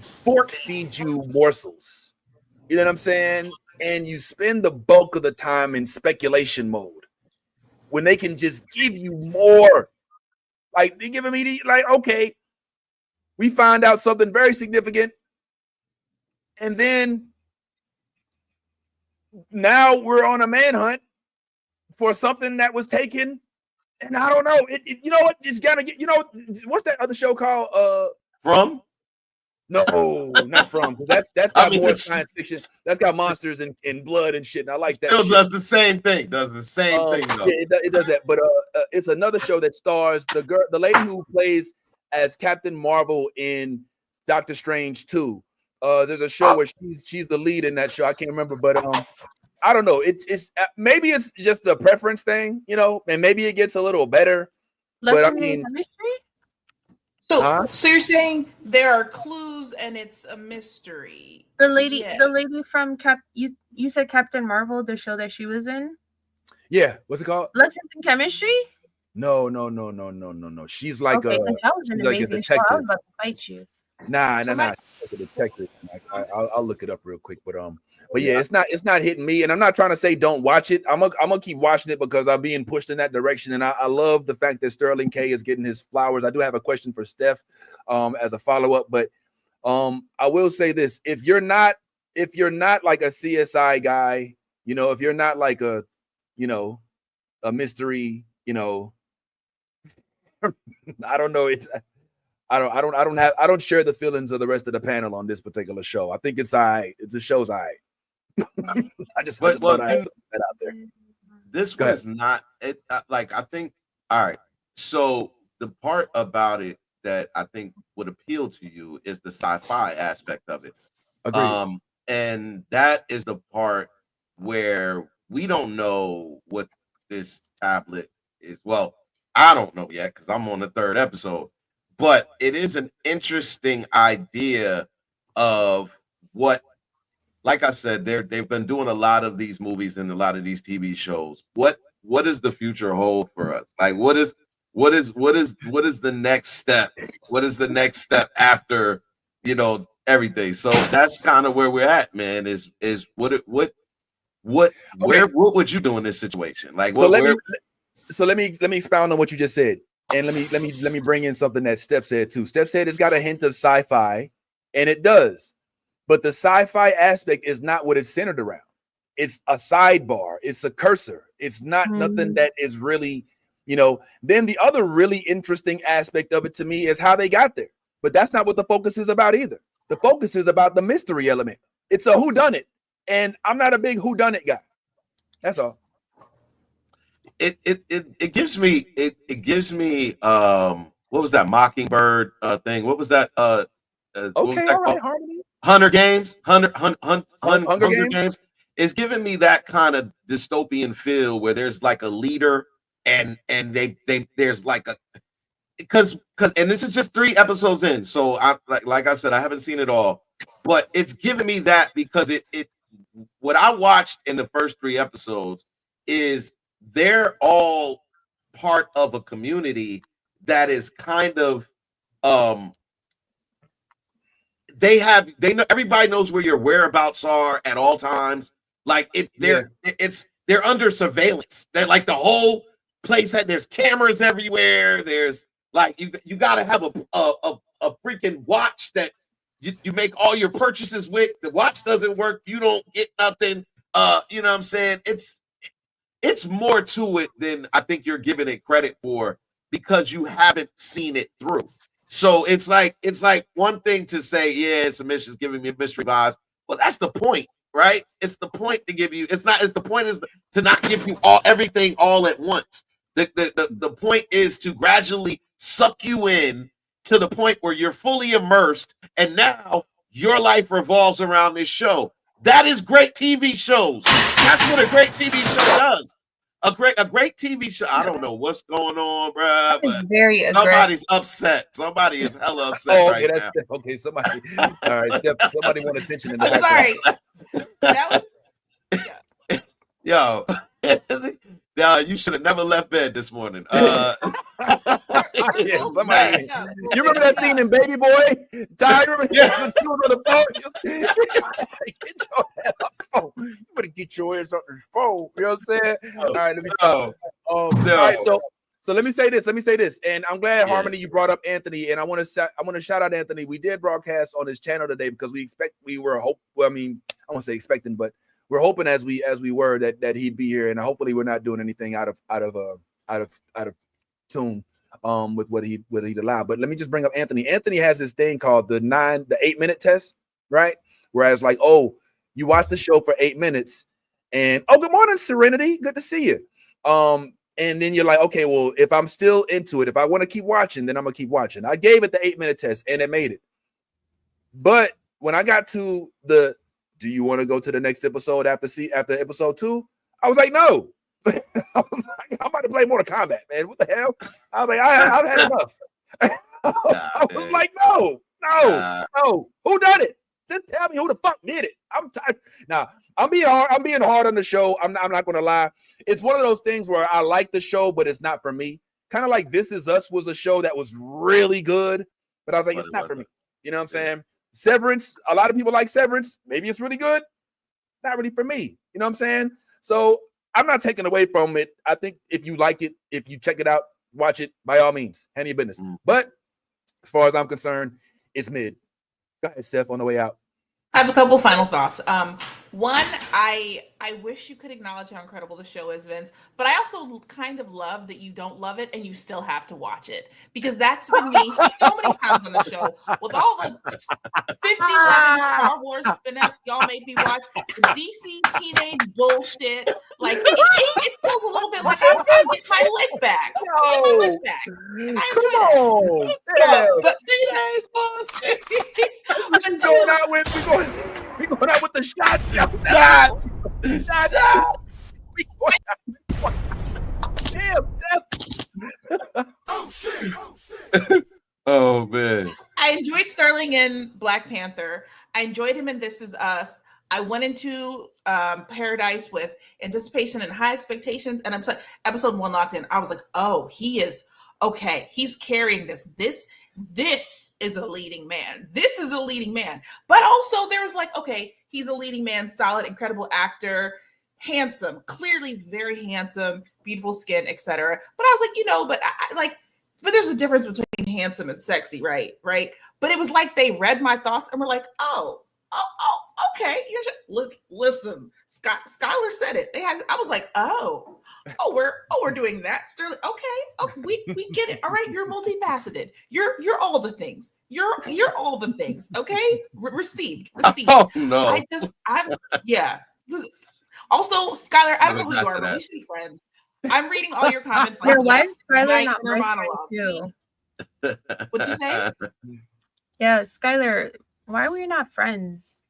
fork feed you morsels. You know what I'm saying? And you spend the bulk of the time in speculation mode when they can just give you more. Like they're giving me okay, we find out something very significant, and then now we're on a manhunt for something that was taken, and I don't know. You know what? It's gotta get. You know what's that other show called? From? No, not From. That's got more science fiction. That's got monsters and blood and shit. And I like that. Still does the same thing. Though. Yeah, it does that. But it's another show that stars the lady who plays as Captain Marvel in Doctor Strange 2. There's a show where she's the lead in that show. I can't remember, but I don't know. It's maybe it's just a preference thing, and maybe it gets a little better. But I mean, chemistry? So you're saying there are clues and it's a mystery. The lady Yes. from you said Captain Marvel, the show that she was in? Yeah, what's it called? Lessons in Chemistry? No. She's like Okay, that was an amazing show. I was about to fight you. Nah. She's like a detective. I'll look it up real quick, but yeah, it's not hitting me, and I'm not trying to say don't watch it. I'm gonna keep watching it because I'm being pushed in that direction, and I love the fact that Sterling K is getting his flowers. I do have a question for Steph, as a follow up, but I will say this: if you're not like a CSI guy, if you're not like a mystery, I don't know. I don't share the feelings of the rest of the panel on this particular show. I think it's all right. The show's all right. I just thought I'd put that out there. This was not it. Like, I think, all right. So the part about it that I think would appeal to you is the sci-fi aspect of it. Agreed. And that is the part where we don't know what this tablet is. Well, I don't know yet because I'm on the 3rd episode, but it is an interesting idea of what, like I said, they've been doing a lot of these movies and a lot of these TV shows. What does the future hold for us? Like, what is the next step? What is the next step after, everything? So that's kind of where we're at, man. Is what would you do in this situation? Like, so let me expound on what you just said, and let me bring in something that Steph said too. Steph said it's got a hint of sci-fi, and it does, but the sci-fi aspect is not what it's centered around. It's a sidebar. It's a cursor. It's not nothing that is really, Then the other really interesting aspect of it to me is how they got there, but that's not what the focus is about either. The focus is about the mystery element. It's a whodunit, and I'm not a big whodunit guy. That's all. It gives me what was that Mockingbird thing? What was that? What was that called? Harmony. Hunger Games. Hunger Games? Games. It's giving me that kind of dystopian feel where there's like a leader and there's like a because and this is just 3 episodes in, so I like I said, I haven't seen it all, but it's giving me that because it what I watched in the first 3 episodes is they're all part of a community that is kind of they know, everybody knows where your whereabouts are at all times. Like they're under surveillance. They're like the whole place there's cameras everywhere. There's like you got to have a freaking watch that you make all your purchases with. The watch doesn't work, you don't get nothing. You know what I'm saying? It's more to it than I think you're giving it credit for because you haven't seen it through. So it's like one thing to say, yeah, it's a mystery, it's giving me mystery vibes. Well, that's the point, right? It's the point to give you. It's the point is to not give you everything all at once. The point is to gradually suck you in to the point where you're fully immersed, and now your life revolves around this show. That is great TV shows. That's what a great TV show does. A great TV show. I don't know what's going on, bro. But very somebody's upset. Somebody is hella upset right now. Okay, somebody. All right, somebody want attention in the background. Sorry. That Yo. Yeah, you should have never left bed this morning. Yeah, somebody. You remember that scene in Baby Boy? Ty, remember? Yeah. She was on the phone. Get your head off the phone. You better get your ass off this phone. You know what I'm saying? All right, let me start. All right, so let me say this, and I'm glad Harmony you brought up Anthony, and I want to shout out Anthony. We did broadcast on his channel today because I won't say expecting, but we're hoping as we were that he'd be here, and hopefully we're not doing anything out of tune with what he'd allow. But let me just bring up Anthony. Anthony has this thing called the 8-minute test, right? Whereas like, oh, you watch the show for 8 minutes, and good morning, Serenity, good to see you. And then you're like, okay, well, if I'm still into it, if I want to keep watching, then I'm gonna keep watching. I gave it the 8-minute test, and it made it. But when I got to do you want to go to the next episode after episode 2? I was like, no. I was like, I'm about to play Mortal Kombat, man. What the hell? I was like, I've had enough. I was like, no. Who done it? Just tell me who the fuck did it. I'm tired. Now, I'm being hard on the show. I'm not going to lie. It's one of those things where I like the show, but it's not for me. Kind of like This Is Us was a show that was really good, but I was like, it's not for me. You know what I'm saying? Severance, a lot of people like Severance. Maybe it's really good. Not really for me. You know what I'm saying? So I'm not taking away from it. I think if you like it, if you check it out, watch it, by all means, handle your business. But as far as I'm concerned, it's mid. Go ahead, Steph, on the way out. I have a couple final thoughts. One, I wish you could acknowledge how incredible the show is, Vince, but I also kind of love that you don't love it and you still have to watch it, because that's been me so many times on the show with all the 50-11 Star Wars spin-offs y'all made me watch, the DC teenage bullshit. Like, it feels a little bit like I'm trying to get my lick back. Get my lick back. And I enjoy that. We going out with the shots. Damn, Steph. Oh man. I enjoyed Sterling in Black Panther. I enjoyed him in This Is Us. I went into Paradise with anticipation and high expectations, and episode 1 locked in. I was like, oh, he is okay. He's carrying this. This is a leading man. This is a leading man. But also there was like, okay, he's a leading man, solid, incredible actor, handsome, clearly very handsome, beautiful skin, etc. But I was like, but there's a difference between handsome and sexy, right? But it was like they read my thoughts and were like, oh, okay. Listen, Skylar said it. I was like, we're doing that. Sterling, okay, we get it. All right, you're multifaceted. You're all the things. You're all the things. Okay, received. Oh no. Yeah. Also, Skylar, I don't know who you are, but we should be friends. I'm reading all your comments. Like, why is Skylar not my monologue too? What'd you say? Yeah, Skylar, why were you not friends?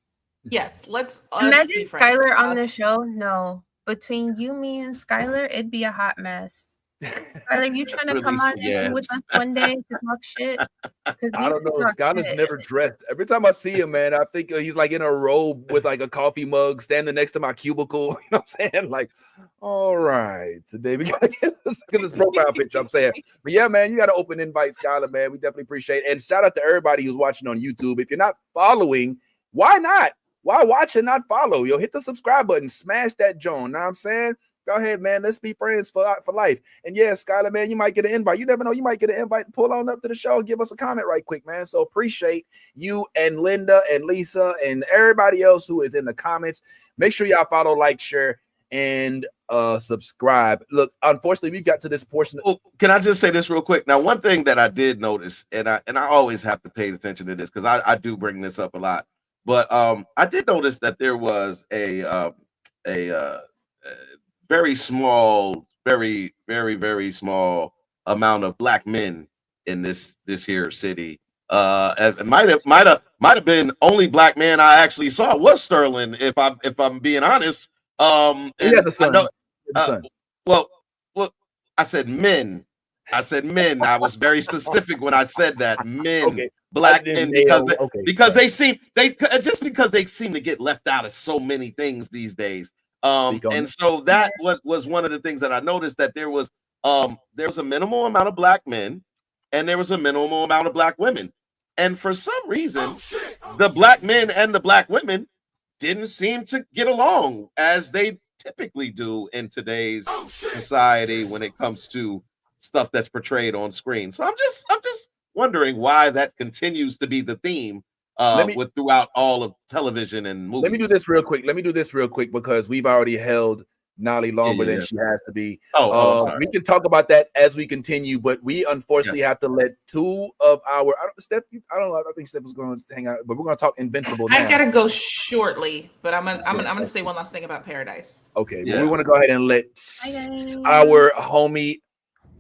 Yes, let's imagine be friends. Skylar on the show. No, between you, me, and Skylar, it'd be a hot mess. Skylar, you trying to come on and with us one day to talk shit? I don't know. Skylar's never dressed. Every time I see him, man, I think he's like in a robe with like a coffee mug standing next to my cubicle. You know what I'm saying? Like, all right, today we gotta get this profile picture. I'm saying, but yeah, man, you got to open invite, Skylar, man. We definitely appreciate it. And shout out to everybody who's watching on YouTube. If you're not following, why not? Why watch and not follow? Yo, hit the subscribe button, smash that joint. Know what I'm saying? Go ahead, man. Let's be friends for life. And yeah, Skylar, man, you might get an invite. You never know. You might get an invite. Pull on up to the show. Give us a comment right quick, man. So appreciate you and Linda and Lisa and everybody else who is in the comments. Make sure y'all follow, like, share, and subscribe. Look, unfortunately, we got to this portion. Can I just say this real quick? Now, one thing that I did notice, and I always have to pay attention to this because I do bring this up a lot. But I did notice that there was a very small, very, very, very small amount of black men in this here city. It might have been only black man I actually saw was Sterling, if I'm being honest. And the son. Well, I said men. I was very specific when I said that. Men. Okay. Black men, because they seem to get left out of so many things these days. And so that was one of the things that I noticed, that there was a minimal amount of black men and there was a minimal amount of black women. And for some reason, the black men and the black women didn't seem to get along as they typically do in today's society when it comes to stuff that's portrayed on screen. So I'm just wondering why that continues to be the theme throughout all of television and movies. Let me do this real quick because we've already held Nolly longer than she has to be. We can talk about that as we continue, but we unfortunately have to let two of our I think Steph was going to hang out, but we're going to talk Invincible now. I gotta go shortly, but I'm gonna say one last thing about Paradise. Okay, we want to go ahead and let our homie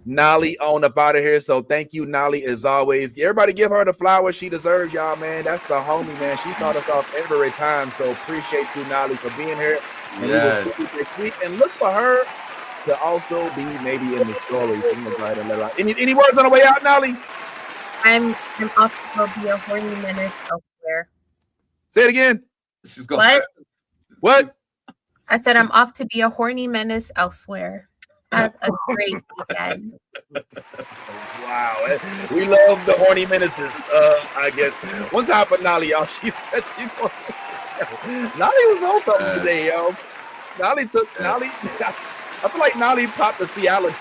Nolly on up out of here. So thank you, Nolly, as always. Everybody give her the flowers she deserves, y'all, man. That's the homie, man. She started us off every time. So appreciate you, Nolly, for being here. And we will see you next week. And look for her to also be maybe in the story. So go ahead and let her out. Any words on the way out, Nolly? I'm off to go be a horny menace elsewhere. Say it again. She's going. What? What? I said I'm off to be a horny menace elsewhere. Have a great weekend. Wow, we love the horny ministers. I guess one time for Nolly, y'all. She said she Nolly was on something today, yo. Nolly took Nolly. I feel like Nolly popped the Cialis.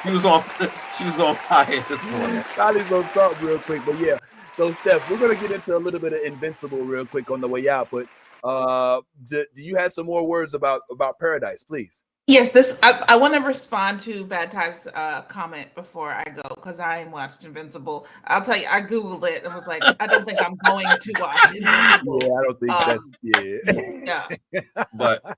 She was on fire this morning. Nolly's gonna talk real quick, but yeah. So Steph, we're gonna get into a little bit of Invincible real quick on the way out. But do you have some more words about Paradise, please? Yes, I want to respond to Bad Ty's comment before I go because I watched Invincible. I'll tell you, I Googled it and was like, I don't think I'm going to watch Invincible. Yeah, I don't think that's But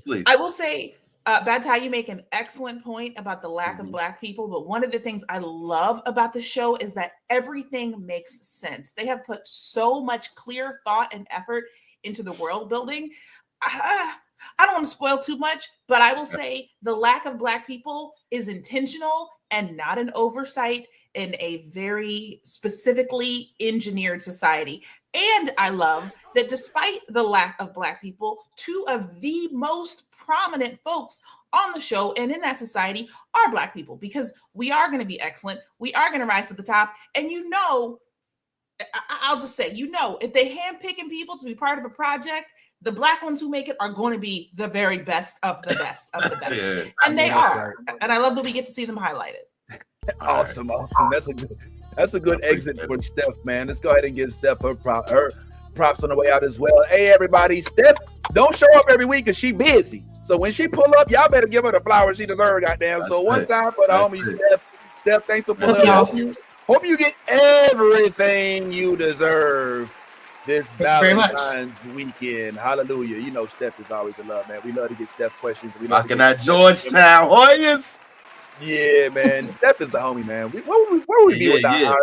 please. I will say, Bad Ty, you make an excellent point about the lack of Black people. But one of the things I love about the show is that everything makes sense. They have put so much clear thought and effort into the world building. I don't want to spoil too much, but I will say the lack of Black people is intentional and not an oversight in a very specifically engineered society. And I love that despite the lack of Black people, two of the most prominent folks on the show and in that society are Black people, because we are going to be excellent. We are going to rise to the top. And I'll just say, if they handpicking people to be part of a project, the Black ones who make it are going to be the very best of the best of the best. Yeah, and they are. And I love that we get to see them highlighted. Awesome. That's a good exit for Steph, man. Let's go ahead and give Steph her props on the way out as well. Hey, everybody, Steph don't show up every week because she busy. So when she pull up, y'all better give her the flowers she deserves, goddamn. So one time for the homie Steph. Steph, thanks for pulling up. Hope you get everything you deserve this Valentine's weekend. Hallelujah. You know Steph is always in love, man. We love to get Steph's questions. We rocking that Georgetown Hoyas. Yeah, man. Steph is the homie, man. Where would we be without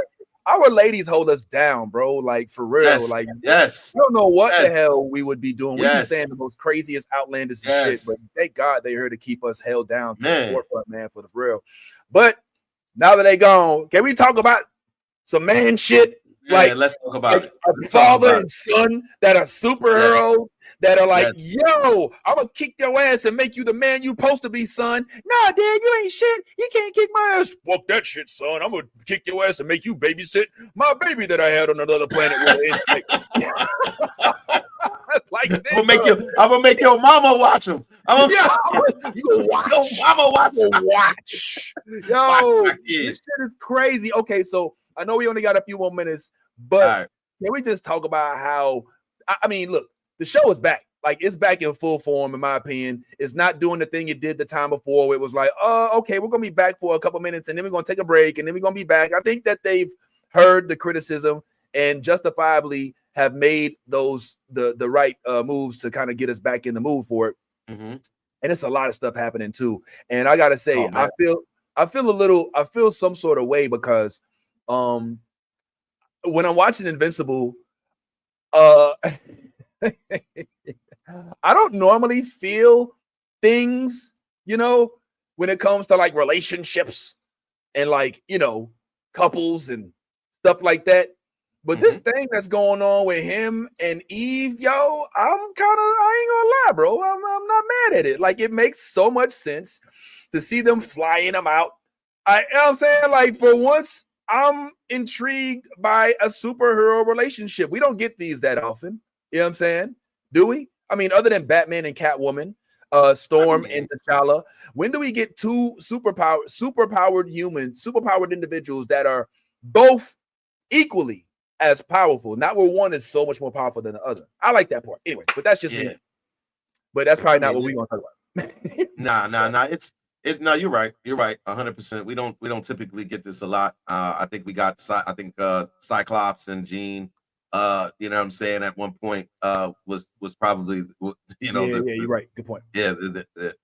our ladies hold us down, bro. Like for real. Yes. Like I don't know what the hell we would be doing. We'd be saying the most craziest, outlandish shit, but thank God they're here to keep us held down to the forefront, man, for the real. But now that they gone, can we talk about some man shit? Like, let's talk about it. A father and son that are superheroes that are like, yo, I'm gonna kick your ass and make you the man you supposed to be, son. Nah, Dad, you ain't shit. You can't kick my ass. Fuck that shit, son. I'm gonna kick your ass and make you babysit my baby that I had on another planet. I'm gonna make your mama watch him. You gonna watch. Your mama watch. Yo, this shit is crazy. Okay, so I know we only got a few more minutes, but can we just talk about how, I mean, look, the show is back. Like, it's back in full form, in my opinion. It's not doing the thing it did the time before where it was like, okay, we're going to be back for a couple minutes, and then we're going to take a break, and then we're going to be back. I think that they've heard the criticism and justifiably have made those the right moves to kind of get us back in the mood for it. And it's a lot of stuff happening, too. And I got to say, I feel some sort of way because when I'm watching Invincible, I don't normally feel things, when it comes to like relationships and like, couples and stuff like that. But this thing that's going on with him and Eve, yo, I ain't gonna lie, bro. I'm not mad at it. Like, it makes so much sense to see them flying them out. You know what I'm saying? Like, for once, I'm intrigued by a superhero relationship. We don't get these that often. You know what I'm saying? Do we? I mean, other than Batman and Catwoman, Storm and T'Challa, when do we get two superpowered individuals that are both equally as powerful? Not where one is so much more powerful than the other. I like that part. Anyway, but that's just me. But that's probably not what we're gonna talk about. Nah. No, you're right. You're right. 100%. We don't typically get this a lot. I think we got Cyclops and Jean. You know what I'm saying? At one point, was probably you're right. Good point. Yeah,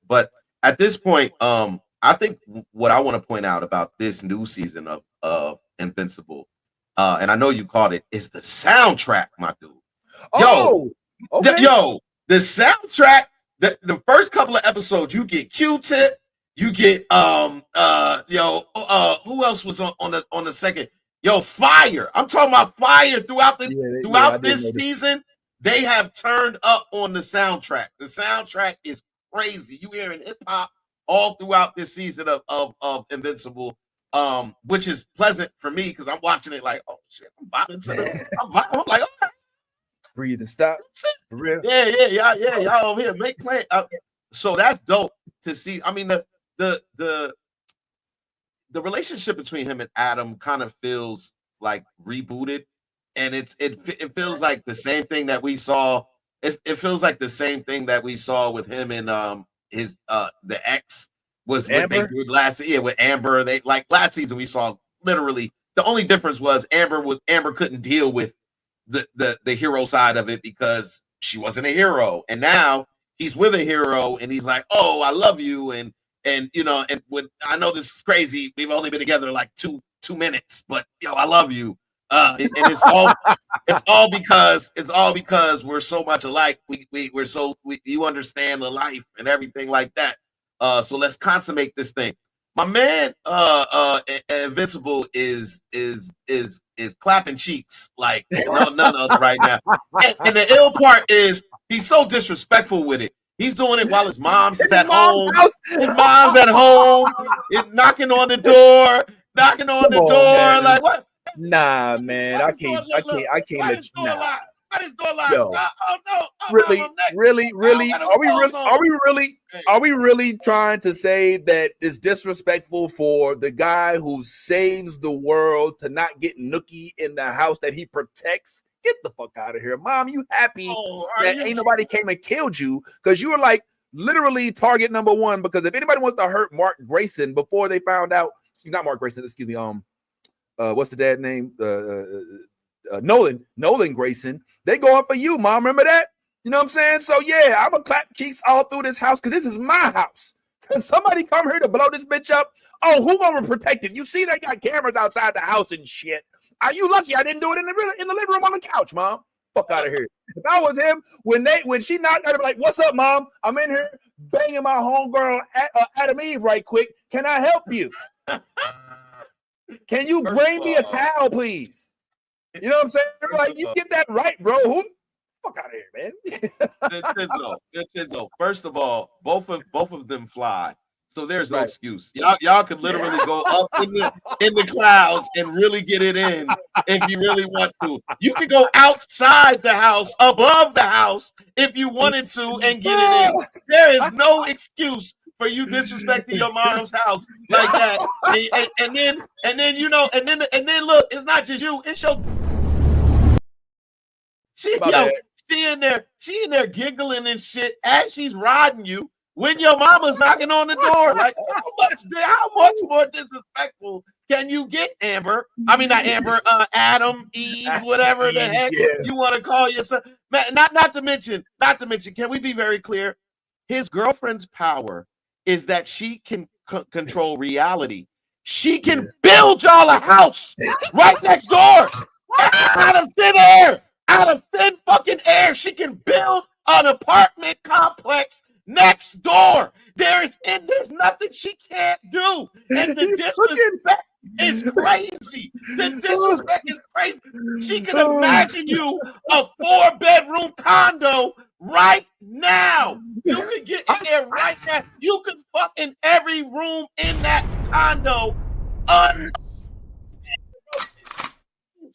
but at this point, I think what I want to point out about this new season of Invincible, and I know you called it, is the soundtrack, my dude. The soundtrack. The first couple of episodes, you get Q-Tip. You get who else was on the second? Yo, Fire. I'm talking about Fire throughout I this didn't know season. They have turned up on the soundtrack. The soundtrack is crazy. You hearing hip hop all throughout this season of Invincible, which is pleasant for me because I'm watching it like, oh shit, I'm vibing to the, I'm like, oh, breathe and stop. For real. yeah, y'all over here make play. So that's dope to see. I mean, the relationship between him and Adam kind of feels like rebooted, and it feels like the same thing that we saw. It feels like the same thing that we saw with him and his the ex was what Amber? they did last year with Amber. They like last season we saw literally the only difference was Amber couldn't deal with the hero side of it because she wasn't a hero, and now he's with a hero and he's like, oh, I love you, and you know, and when I know this is crazy, we've only been together like two minutes, but yo, I love you. And it's all because we're so much alike. You understand the life and everything like that. So let's consummate this thing. My man, Invincible is clapping cheeks like none other right now. And the ill part is he's so disrespectful with it. He's doing it while his mom's at home. His mom's at home, knocking on the door, Man. like what? Nah, man, I can't let you. Nah. Why this door locked? Yo. Oh no! Really? Are we really trying to say that it's disrespectful for the guy who saves the world to not get nookie in the house that he protects? Get the fuck out of here, Mom. You happy that ain't nobody came and killed you because you were like literally target number one? Because if anybody wants to hurt Mark Grayson before they found out, not Mark Grayson, excuse me, what's the dad name? Nolan Grayson. They go up for you, Mom. Remember that? You know what I'm saying? So yeah, I'm gonna clap cheeks all through this house because this is my house. Can somebody come here to blow this bitch up? Oh, who gonna protect it? You see, they got cameras outside the house and shit. Are you lucky I didn't do it in the living room on the couch, Mom? Fuck out of here. If I was him, when she knocked out, I'd be like, "What's up, Mom? I'm in here banging my homegirl Adam Eve right quick. Can I help you? Can you bring me a towel, please?" You know what I'm saying? Like, you get that right, bro. Who? Fuck out of here, man. Chenzo, first of all, both of them fly, so there's no excuse. Y'all could literally go up in the clouds and really get it in if you really want to. You could go outside the house, above the house, if you wanted to, and get it in. There is no excuse for you disrespecting your mom's house like that. And then you know, and then look, it's not just you, it's your she in there giggling and shit as she's riding you when your mama's knocking on the door. Like, how much more disrespectful can you get, Amber? I mean, not Amber, Adam, Eve, whatever the heck you want to call yourself. Man, not to mention, can we be very clear? His girlfriend's power is that she can control reality. She can build y'all a house right next door out of thin air. Out of thin fucking air, she can build an apartment complex next door. There's nothing she can't do. And the disrespect is crazy. The disrespect is crazy. She can imagine you a 4-bedroom condo right now. You can get in there right now. You can fuck in every room in that condo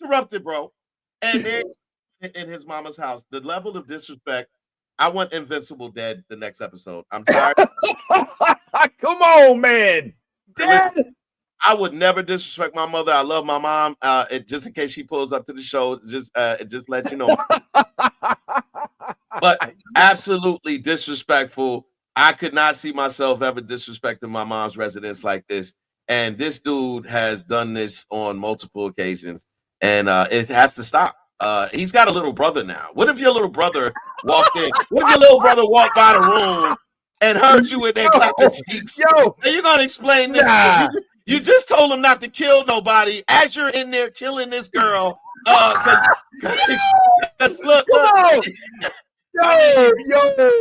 uninterrupted, bro. And then in his mama's house, the level of disrespect. I want Invincible dead the next episode. I'm sorry. Come on, man. Dead. I would never disrespect my mother. I love my mom. Just in case she pulls up to the show, just let you know. But absolutely disrespectful. I could not see myself ever disrespecting my mom's residence like this. And this dude has done this on multiple occasions, and it has to stop. He's got a little brother now. What if your little brother walked in? What if your little brother walked by the room and heard you in there clapping cheeks? Yo, are you gonna explain this? Nah. You just told him not to kill nobody as you're in there killing this girl. Cause look. Yo,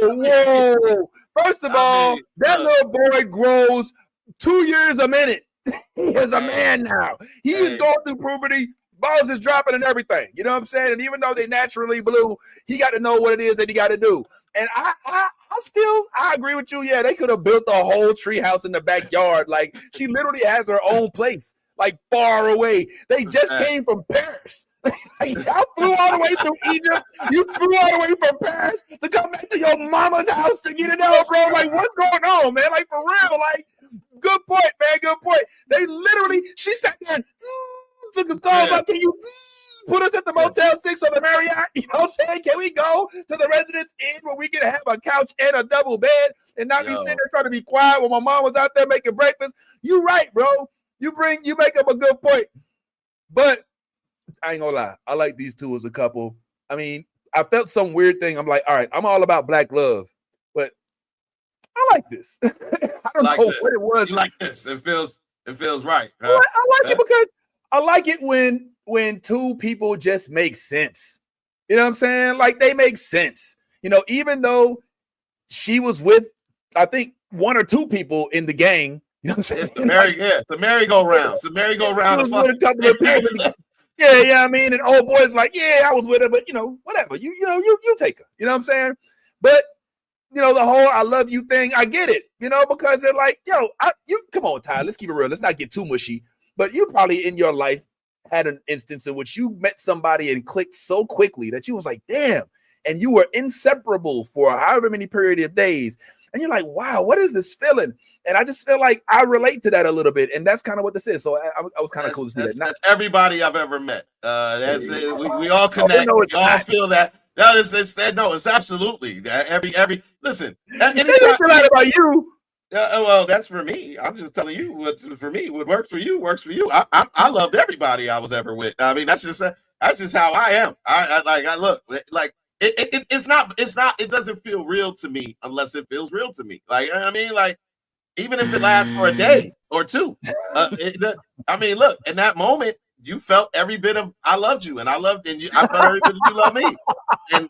whoa. First of all, that little boy grows 2 years a minute. He is a man now. He is going through puberty. Balls is dropping and everything. You know what I'm saying? And even though they naturally blue, he got to know what it is that he got to do. And I agree with you. Yeah, they could have built a whole tree house in the backyard. Like, she literally has her own place, like far away. They just came from Paris. Y'all flew all the way through Egypt. You flew all the way from Paris to come back to your mama's house to get it out, bro. Like, what's going on, man? Like, for real. Like, good point, man. Good point. They literally, she sat there and took his calls like, can you put us at the Motel 6 or the Marriott? You know what I'm saying? Can we go to the Residence Inn where we can have a couch and a double bed and not be sitting there trying to be quiet when my mom was out there making breakfast? You right, bro. You make up a good point. But I ain't gonna lie. I like these two as a couple. I mean, I felt some weird thing. I'm like, all right, I'm all about black love, but I like this. I don't know what it was. You like this. It feels right. Huh? I like it because I like it when two people just make sense. You know what I'm saying? Like, they make sense. You know, even though she was with, I think, one or two people in the gang. You know what I'm saying? It's the merry-go-round. It's the merry-go-round. With a couple of people. Yeah, I mean, and old boy's like, yeah, I was with her, but whatever. You take her. You know what I'm saying? But the whole I love you thing, I get it, because they're like, you come on, Ty, let's keep it real. Let's not get too mushy. But you probably in your life had an instance in which you met somebody and clicked so quickly that you was like, damn, and you were inseparable for however many period of days. And you're like, wow, what is this feeling? And I just feel like I relate to that a little bit. And that's kind of what this is. So I was kind of cool to see that. That's everybody I've ever met. That's it. We all connect. We all feel that. No, it's absolutely that. Every listen. Anytime about you. Well, that's for me. I'm just telling you what for me. What works for you works for you. I loved everybody I was ever with. I mean, that's just how I am. I look like it's not. It doesn't feel real to me unless it feels real to me. Like, I mean, like, even if it lasts for a day or two. I mean, look, in that moment, you felt every bit of I loved you, and I felt every bit of you love me. And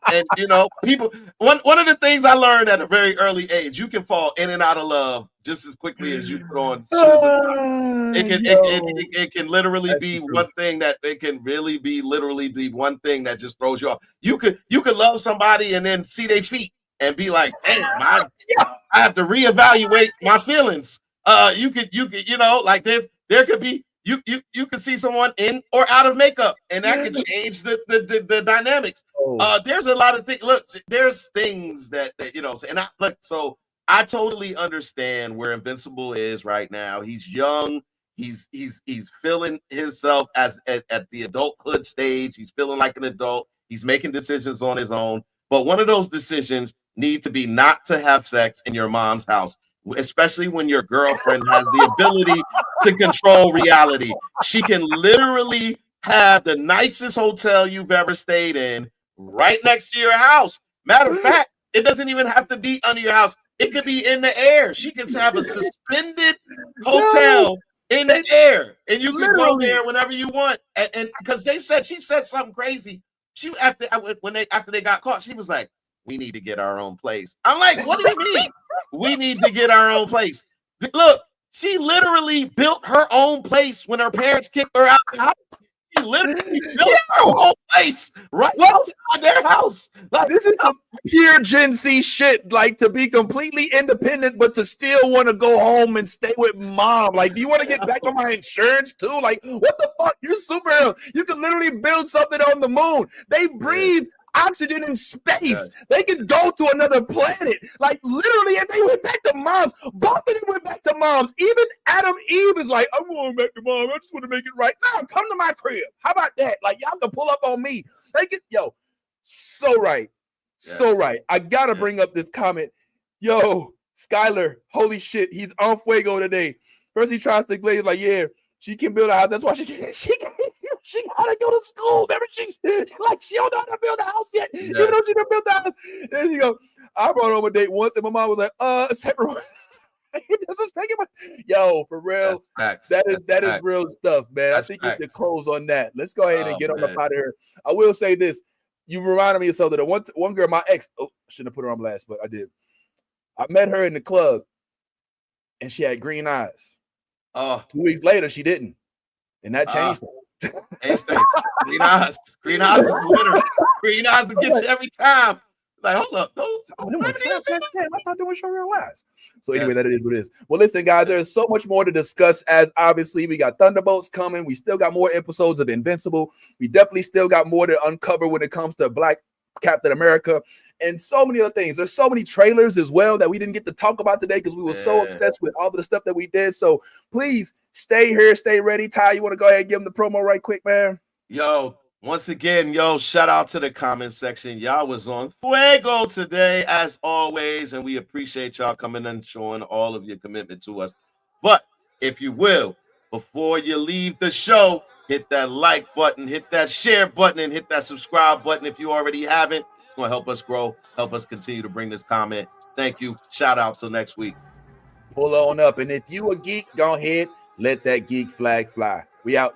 people. One of the things I learned at a very early age, you can fall in and out of love just as quickly as you put on shoes. It can literally be one thing that it can really be literally be one thing that just throws you off. You could love somebody and then see their feet and be like, damn, I have to reevaluate my feelings. You could, like this. There could be you could see someone in or out of makeup, and that could change the dynamics. There's a lot of things. Look, there's things that and so I totally understand where Invincible is right now. He's young. He's feeling himself as at the adulthood stage. He's feeling like an adult. He's making decisions on his own. But one of those decisions need to be not to have sex in your mom's house, especially when your girlfriend has the ability to control reality. She can literally have the nicest hotel you've ever stayed in right next to your house. Matter of fact, it doesn't even have to be under your house. It could be in the air. She can have a suspended hotel in the air, and you can go there whenever you want. And because she said something crazy. After they got caught, she was like, "We need to get our own place." I'm like, "What do you mean? We need to get our own place?" Look, she literally built her own place when her parents kicked her out of the house. She literally built her own place right outside their house. Like, this is some pure Gen Z shit. Like, to be completely independent, but to still want to go home and stay with mom. Like, do you want to get back on my insurance too? Like, what the fuck? You're superhero. You can literally build something on the moon. They breathe oxygen in space. Yes. They could go to another planet. Like, literally, and they went back to moms. Both of them went back to moms. Even Adam Eve is like, I'm going back to mom. I just want to make it right. Now, come to my crib. How about that? Like, y'all can pull up on me. They get, so right. Yeah. So right. I got to bring up this comment. Yo, Skylar, holy shit. He's on fuego today. First, he tries to glaze like, yeah, she can build a house. That's why she gotta go to school. Remember, she don't know how to build a house yet, even though she didn't build the house. Then she go, I brought home a date once, and my mom was like, separate. This is making for real. That is real stuff, man. I think we should close on that. Let's go ahead and get on up out of here. I will say this: you reminded me of something. One girl, my ex. Oh, I shouldn't have put her on blast, but I did. I met her in the club, and she had green eyes. 2 weeks later, she didn't, and that changed things. Changed things. Green eyes is the winner. Green eyes will get you every time. Like, hold up, no. I thought they were your real eyes. So anyway, that is what it is. Well, listen, guys, there's so much more to discuss. As obviously we got Thunderbolts coming. We still got more episodes of Invincible. We definitely still got more to uncover when it comes to Black Captain America and so many other things. There's so many trailers as well that we didn't get to talk about today because we were so obsessed with all of the stuff that we did. So please stay here, stay ready. Ty, you want to go ahead and give them the promo right quick, man? Yo, once again, shout out to the comment section. Y'all was on fuego today, as always, and we appreciate y'all coming and showing all of your commitment to us. But if you will, before you leave the show, hit that like button, hit that share button, and hit that subscribe button if you already haven't. It's going to help us grow, help us continue to bring this comment. Thank you. Shout out till next week. Pull on up. And if you a geek, go ahead, let that geek flag fly. We out.